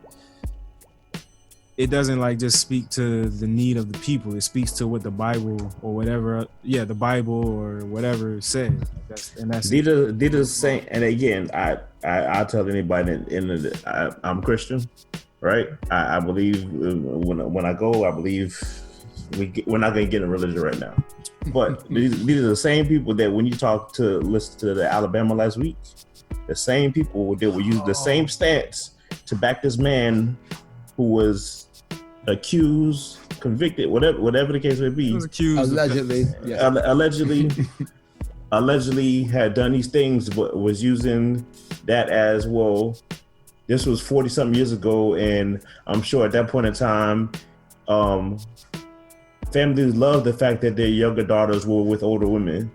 like just speak to the need of the people. It speaks to what the Bible or whatever, the Bible or whatever says. That's These are the same. And again, I tell anybody I'm Christian, right? I believe when I go, I believe we're not going to get in religion right now. But these are the same people that when you listen to the Alabama last week, the same people that will use the same stance to back this man who was accused, convicted, whatever the case may be. He was accused Allegedly, allegedly had done these things, but was using that as, well, this was 40 something years ago, and I'm sure at that point in time families love the fact that their younger daughters were with older women,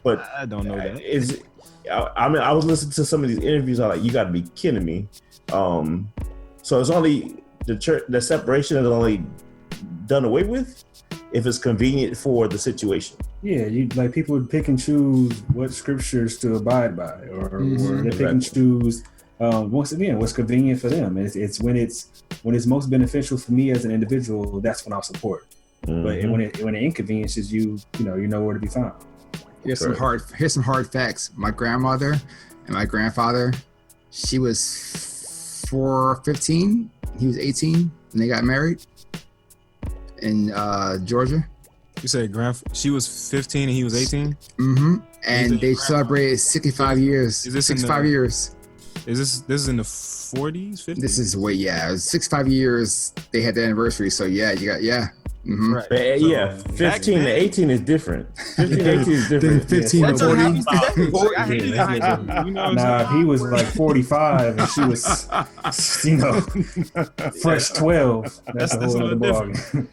but I don't know that. I mean, I was listening to some of these interviews. I'm like, you got to be kidding me. So it's only the separation is only done away with if it's convenient for the situation. Yeah, you like people would pick and choose what scriptures to abide by, or they pick and choose. Once again, what's convenient for them. It's when it's most beneficial for me as an individual. That's when I'll support. But when it inconveniences you, you know where to be found. Here's some hard facts. My grandmother and my grandfather, she was 15, he was 18, and they got married in Georgia. You said she was 15 and he was 18? Mm-hmm. And they celebrated 65 years. Is this 65 years. Is this in the 40s, 50s? This is 65 years they had the anniversary. So yeah, you got Mm-hmm. Right. But, yeah, 15 to 18 is different. 15 to 18 is different. 15 to 40. Nah, he was like 45 and she was, fresh 12. That's a whole other ballgame.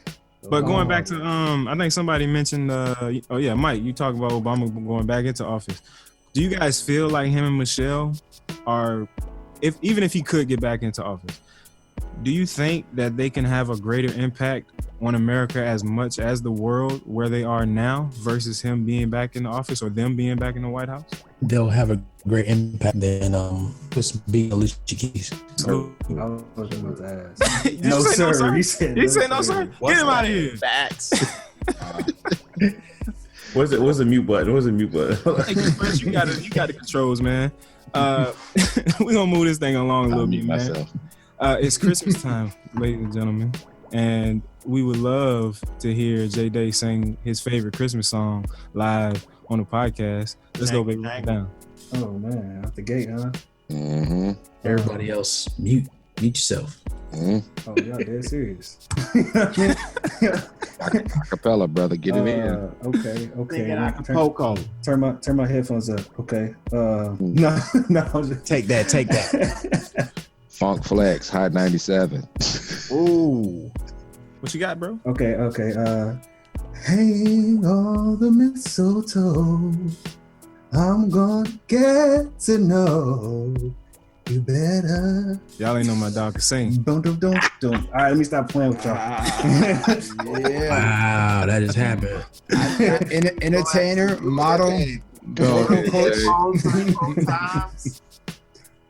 But going back to, I think somebody mentioned, Mike, you talk about Obama going back into office. Do you guys feel like him and Michelle are, even if he could get back into office, do you think that they can have a greater impact on America as much as the world where they are now versus him being back in the office or them being back in the White House? They'll have a great impact than just being Alicia Keys. No, sir. He said no, sir. Get him out of here. Facts. What's the mute button? You got the controls, man. We're gonna move this thing along a little bit, man. It's Christmas time, ladies and gentlemen, and we would love to hear J Day sing his favorite Christmas song live on the podcast. Let's go, baby, right down. Oh man, out the gate, huh? Mm-hmm. Everybody else, mute yourself. Mm-hmm. Oh, y'all dead serious. Acapella, brother, get it in. Okay. Turn my headphones up. Okay. No. Take that. Funk Flex, Hot 97. Ooh. What you got, bro? Okay. Hang all the mistletoe. I'm gonna get to know you better. Y'all ain't know my dog can sing. Don't. All right, let me stop playing with y'all. Yeah. Wow, that just happened. Entertainer, model, coach.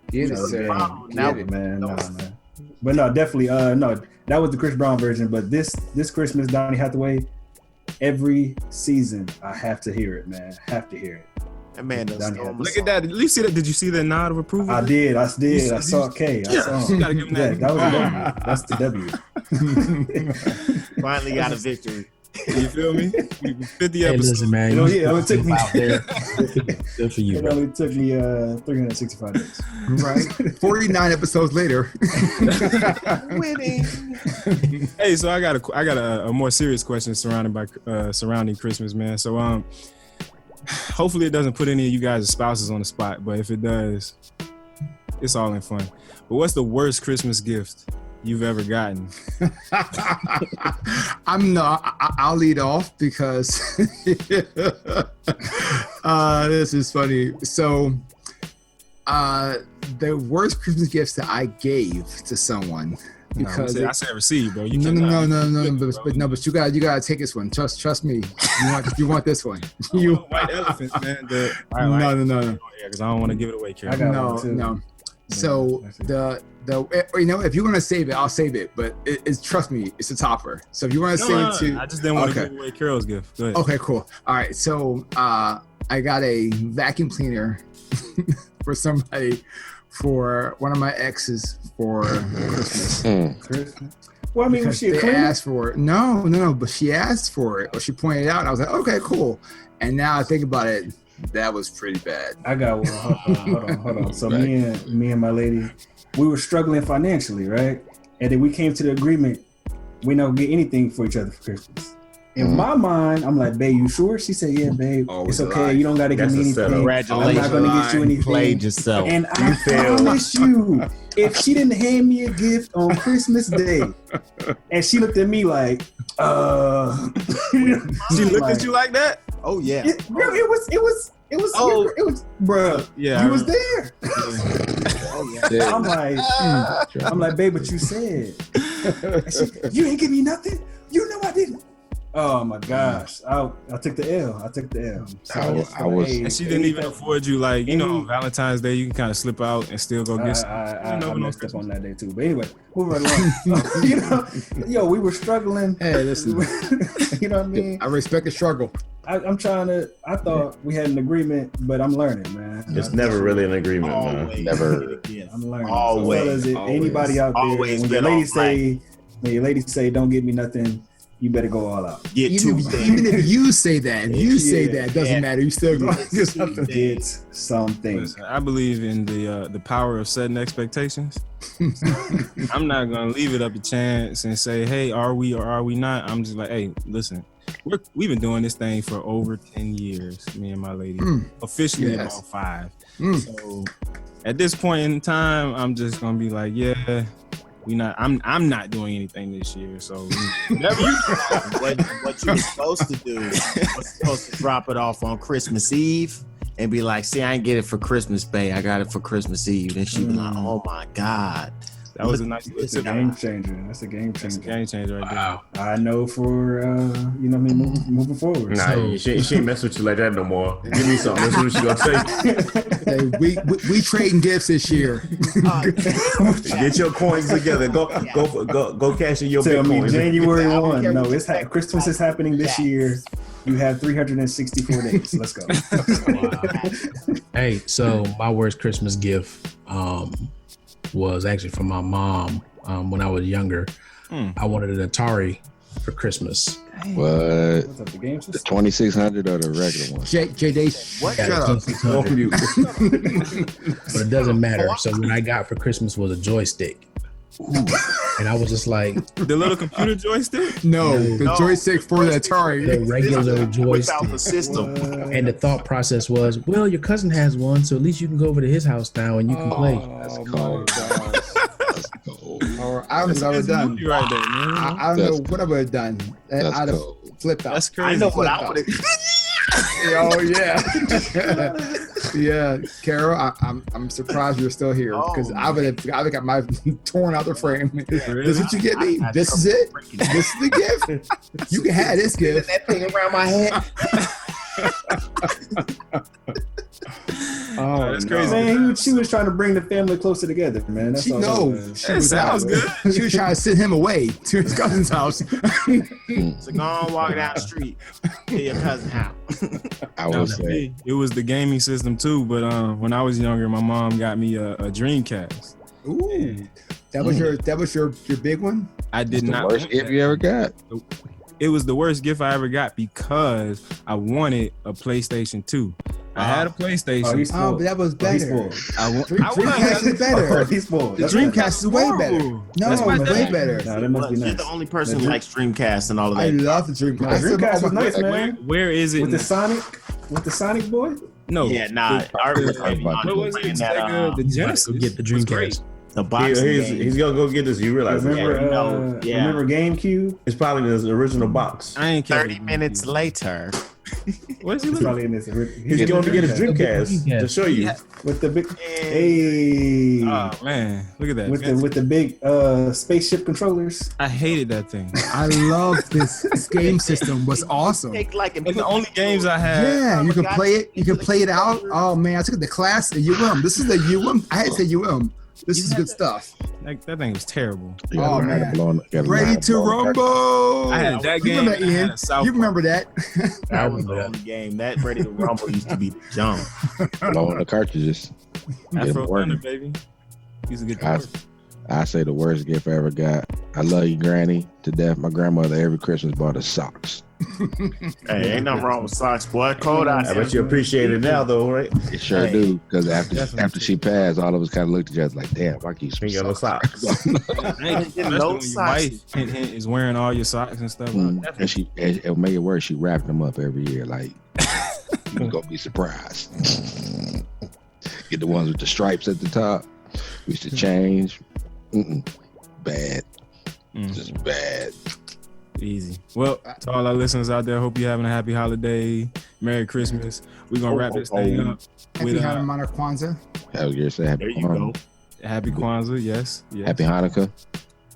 Get it, sir. Man. But no, definitely. No, that was the Chris Brown version. But this Christmas, Donny Hathaway, every season I have to hear it, man. Have to hear it. That man does. Look at that. Did you see that? Did you see that nod of approval? I did. I saw K. I saw him. You gotta give him that. That was a W. That's the W. Finally got a victory. You feel me? 50 episodes. Hey, listen, man. It took me out there. Good for you. It only took me 365 days. Right. 49 episodes later. Winning. Hey, so I got a more serious question surrounding Christmas, man. So hopefully it doesn't put any of you guys' spouses on the spot, but if it does, it's all in fun. But what's the worst Christmas gift you've ever gotten? I'll lead off because this is funny. So the worst Christmas gifts that I gave to someone, because I said receive, bro. You no, but you gotta take this one. Trust me. You want this one. You white elephants, man. No. Because I don't want to give it away, Karen. No. So if you're gonna save it, I'll save it. But it's trust me, it's a topper. So if you want to save it too, I just didn't want to give away Carol's gift. Go ahead. Okay, cool. All right. So I got a vacuum cleaner for somebody, for one of my exes for Christmas. Well, I mean, was she a cleaner? Asked for it. No, but she asked for it, or she pointed it out, and I was like, okay, cool. And now I think about it, that was pretty bad. I got one. Hold on. So me and my lady, we were struggling financially, right? And then we came to the agreement we don't get anything for each other for Christmas. In my mind, I'm like, babe, you sure? She said, yeah, babe. It's okay. You don't got to give me anything. I'm not going to get you anything. Played yourself. And I promise you, if she didn't hand me a gift on Christmas Day, and she looked at me like, she looked at you like that? Oh yeah. It was, bruh. Yeah, you was there. Oh yeah. I'm like, babe, but you said. You didn't give me nothing. You know I didn't. Oh my gosh! I took the L. So and she didn't even afford you, like, on Valentine's Day, you can kind of slip out and still go get some. I messed up on that day too. But anyway, moving along. We were struggling. Hey, listen. You know what I mean? I respect the struggle. I'm trying to. I thought we had an agreement, but I'm learning, man. It's never really an agreement, man. Never. I'm learning. Always. So anybody out there, Always when your ladies say, "Don't give me nothing," you better go all out. Even if you say that, it doesn't matter. You still going to get something. Get something. Listen, I believe in the power of setting expectations. I'm not gonna leave it up to chance and say, "Hey, are we or are we not?" I'm just like, "Hey, listen, we've been doing this thing for over 10 years, me and my lady. Officially about 5. So at this point in time, I'm just gonna be like, yeah." I'm not doing anything this year, so whatever you what you were supposed to do was supposed to drop it off on Christmas Eve and be like, see, I ain't get it for Christmas, babe. I got it for Christmas Eve. And she'd be like, oh my God. That was a nice. It's a game changer. That's a game changer. That's a game changer right there. I know for moving forward. Nah, she ain't mess with you like that no more. Give me something. That's what she gonna say. Hey, we trading gifts this year. Get your coins together. Go cash in your Tell me Bitcoin. January 1. No, Christmas is happening this year. You have 364 days. Let's go. Wow. Hey, so my worst Christmas gift was actually from my mom when I was younger. I wanted an Atari for Christmas. What? What's up, the game system? The 2600 or the regular one? J.D. What? Shut up. But it doesn't matter. So what I got for Christmas was a joystick. And I was just like, the little computer joystick? No, the joystick for the Atari. The regular joystick. Without the system. And the thought process was, well, your cousin has one, so at least you can go over to his house now and you can play. That's cold. That's cold. Or I don't know what I would have done. Right there, man. I don't know what I would have done. I'd have flipped out. That's crazy. I know what I would have. Oh yeah, yeah, Carol. I'm surprised you're still here because I would have got my torn out the frame. This is what you get me. This is it. This is the gift. You can have this gift. That thing around my head. Oh, that's crazy. Man, she was trying to bring the family closer together, man. That's all. That sounds good. She was trying to send him away to his cousin's house. So go on, walk down the street to your cousin's house. I would say It was the gaming system too, but when I was younger, my mom got me a Dreamcast. Ooh, that was your big one. I did the not. worst gift you ever got. It was the worst gift I ever got because I wanted a PlayStation 2. I had a PlayStation. Oh, but that was better. Dreamcast is better. He's spoiled. The Dreamcast is way better. No, That's my it's way thing. better. No, that must be You're nice. the only person who likes Dreamcast and all of that. I love the Dreamcast. The Dreamcast was nice, man. Where is it? With the Sonic boy? No. Yeah, nah. Art was maybe What was it? playing that, The Genesis. Get the was great. Dreamcast. the box. He's gonna go get this. You realize that? Remember, remember GameCube? It's probably in his original box. I ain't 30 minutes later. What's he It's looking? probably in this. He's going to get his Dreamcast to show you. With the big, hey, Oh man, look at that. with the big spaceship controllers. I hated that thing. I love this game system. Was awesome. Take like And the only games I had. Yeah, you can play it. You can play it out. Oh man, I took the class at UM. This is the UM. I had to say UM. This is good stuff. That thing was terrible. Oh man, Ready to Rumble. I had that You game. remember that, I had Ian? a South You remember that? That was the only game. That Ready to Rumble used to be the jump. blowing the cartridges. Afro Get 'em working. Thunder, baby. Used to get to I, work. I say the worst gift I ever got. I love you, Granny, to death. My grandmother every Christmas bought us socks. Hey, ain't nothing wrong with socks, boy. Cold out. I bet you appreciate it now, though, right? It sure do, because after she passed, all of us kind of looked at each other like, damn, I keep some socks. Especially when your wife is wearing all your socks and stuff. And it'll make it worse. She wrapped them up every year. Like, you're going to be surprised. Get the ones with the stripes at the top. We used to change. Bad. Just bad. Easy. Well, to all our listeners out there, hope you're having a happy holiday. Merry Christmas. We're going to wrap this thing up. Happy Hanukkah Kwanzaa. Happy Kwanzaa. Happy Kwanzaa, yes. Happy Hanukkah.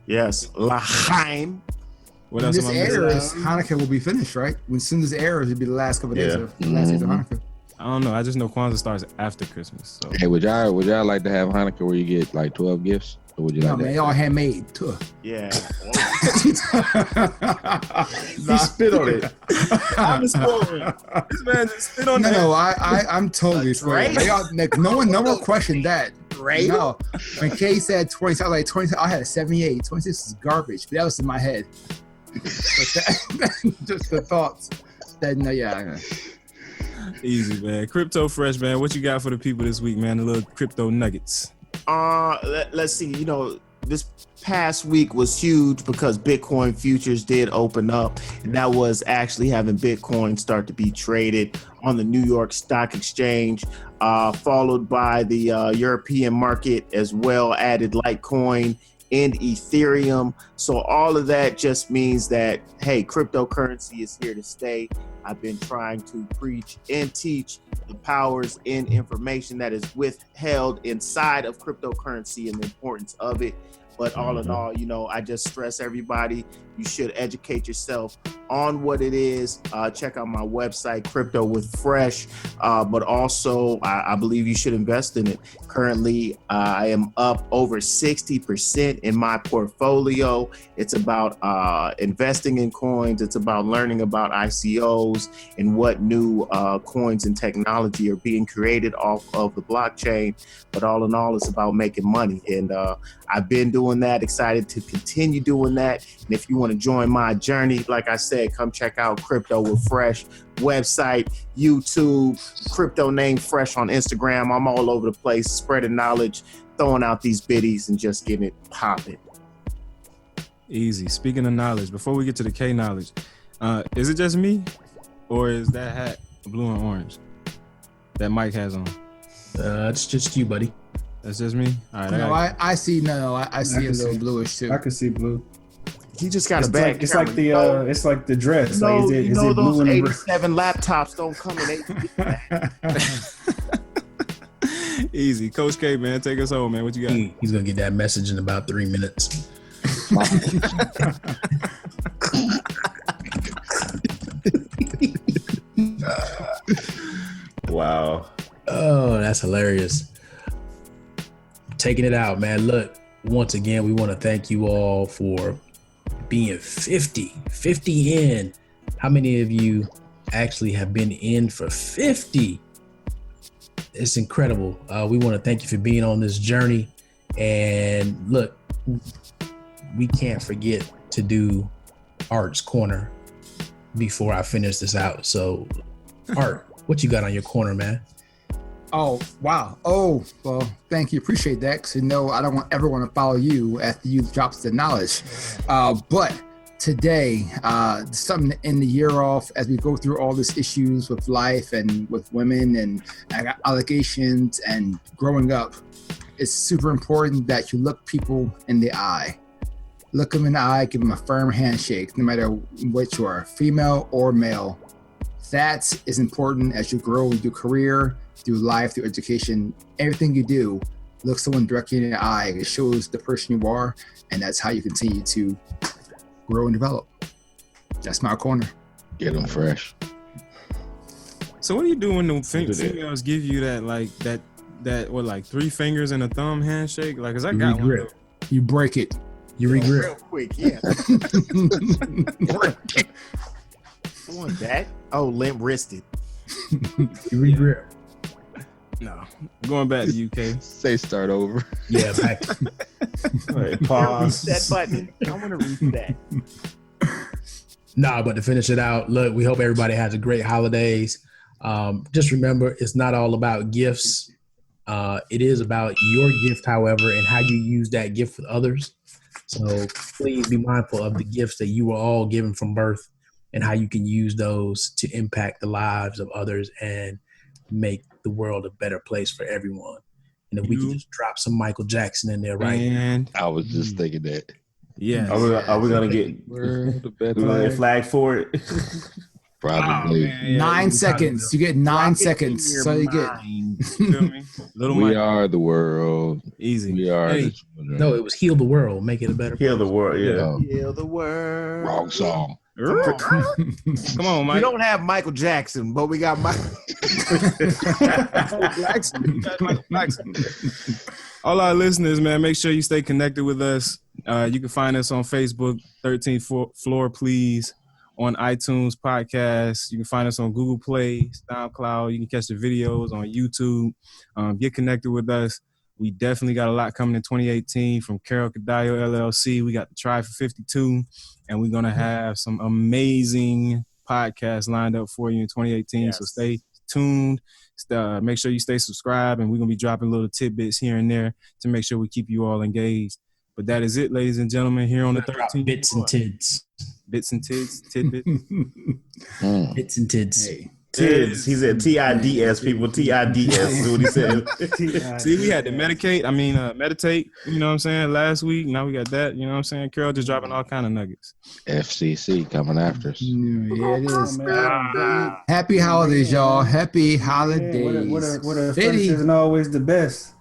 Yes. L'chaim. What else? This airs, Hanukkah will be finished, right? As soon as it airs, it'll be the last couple of days of last days of Hanukkah. I don't know. I just know Kwanzaa starts after Christmas. So. Hey, would y'all like to have Hanukkah where you get like 12 gifts? Or would you like that? Man, all handmade too. Yeah. He spit on it. This man just spit on it. No, I'm totally right. No one questioned that. Right? No. When Kay said 20, I was like 20. I had a 78. 26 is garbage, but that was in my head. Just the thoughts. Yeah. Easy, man. Crypto Fresh, man. What you got for the people this week, man? The little crypto nuggets. Let's see. You know, this past week was huge because Bitcoin futures did open up, and that was actually having Bitcoin start to be traded on the New York Stock Exchange, followed by the European market as well, added Litecoin and Ethereum. So all of that just means that, hey, cryptocurrency is here to stay. I've been trying to preach and teach the powers and information that is withheld inside of cryptocurrency and the importance of it. But all in all, you know, I just stress everybody, you should educate yourself on what it is. Check out my website, Crypto with Fresh. But also, I believe you should invest in it. Currently, I am up over 60% in my portfolio. It's about investing in coins. It's about learning about ICOs and what new coins and technology are being created off of the blockchain. But all in all, it's about making money. And I've been doing that, excited to continue doing that. And if you want to join my journey, like I said, come check out Crypto with Fresh website, YouTube, crypto name Fresh on Instagram. I'm all over the place, spreading knowledge, throwing out these biddies and just getting it popping. Easy. Speaking of knowledge, before we get to the K knowledge, is it just me or is that hat blue and orange that Mike has on? It's just you, buddy. That's just me. All right. I see a little bluish too. I can see blue. He just got a bag. It's like the dress. You know, like, is it those blue 87 laptops don't come in 8. Easy. Coach K, man, take us home, man. What you got? He's gonna get that message in about 3 minutes. Wow. Oh, that's hilarious. Taking it out, man. Look, once again, we want to thank you all for being 50 in. How many of you actually have been in for 50? It's incredible. We want to thank you for being on this journey. And look, we can't forget to do Art's Corner before I finish this out. So, Art, what you got on your corner, man? Oh, wow. Oh, well, thank you. Appreciate that. Because, you know, I don't ever want to follow you after you drop the knowledge. But today, something to end the year off as we go through all these issues with life and with women and allegations and growing up. It's super important that you look people in the eye. Look them in the eye, give them a firm handshake, no matter which you are, female or male. That is important as you grow your career, through life, through education. Everything you do, look someone directly in the eye. It shows the person you are, and that's how you continue to grow and develop. That's my corner. Get them fresh. So what do you do when the females give you that like 3 fingers and a thumb handshake? Like, cause I got one. You break it. You regrip. Real quick, yeah. I want that. Oh, limp wristed. You regrip. No, going back to UK. Say start over. Yeah, back. Right, pause. Reset button. I want to reset. Nah, but to finish it out, look, we hope everybody has a great holidays. Just remember, it's not all about gifts. It is about your gift, however, and how you use that gift with others. So please be mindful of the gifts that you were all given from birth and how you can use those to impact the lives of others and make the world a better place for everyone. And if we can just drop some Michael Jackson in there, right? And I was just thinking that. yeah, Are we gonna get flagged for it? Probably. 9 seconds. You get 9 seconds. So you get. Little We Mike. are the world. Easy. We are Hey, the children. No, it was heal the world, make it a better Heal the place. world, yeah. Heal the world. Wrong song. Come on, Mike. We don't have Michael Jackson, but we got Michael Jackson. All our listeners, man, make sure you stay connected with us. You can find us on Facebook, 13th Floor, please. On iTunes podcast. You can find us on Google Play, SoundCloud. You can catch the videos on YouTube. Get connected with us. We definitely got a lot coming in 2018 from Carol Cadallo LLC. We got the Try for 52, and we're going to have some amazing podcasts lined up for you in 2018. Yes. So stay tuned. Make sure you stay subscribed, and we're going to be dropping little tidbits here and there to make sure we keep you all engaged. But that is it, ladies and gentlemen, here on the 13th. Bits and tids. Bits and tids, tidbits. Bits and tids. Hey. Tids. He said TIDS, people. TIDS is what he said. See, we had to meditate. You know what I'm saying? Last week. Now we got that. You know what I'm saying? Carol just dropping all kind of nuggets. FCC coming after us. Yeah, it is. Happy holidays, y'all. Happy holidays. What a finish isn't always the best.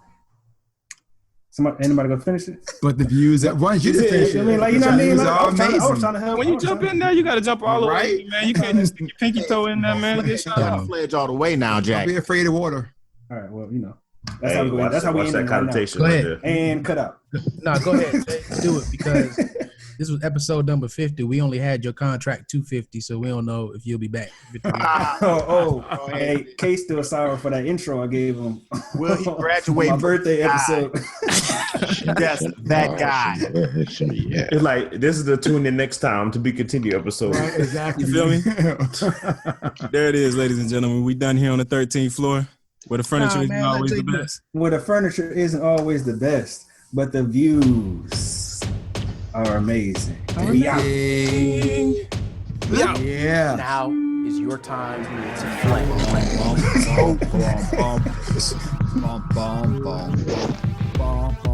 Anybody gonna finish it? But the views that runs you to finish it. I mean, like, you know what I mean? Like, I was trying to help. When you jump in there, you got to jump all the way, man. You can't just stick your pinky toe in there, man. Get shot out. Fledge all the way now, Jack. Don't be afraid of water. All right, well, you know. That's how we go. That's how we end that it connotation. Go ahead. Right and cut out. No, go ahead. Let's do it because this was episode number 50. We only had your contract 250, so we don't know if you'll be back. Hey, Kay's still sorry for that intro I gave him. Will he graduate? My birthday episode. Yes, that guy. Yeah. It's like, this is the tune in next time to be continued episode. Right, exactly. You feel me? There it is, ladies and gentlemen. We done here on the 13th floor where the furniture isn't always the best. Well, the furniture isn't always the best, but the views are amazing. We out. Yeah. Now is your time to flex. Bum, bum, bum, bum, bum, bum, bum.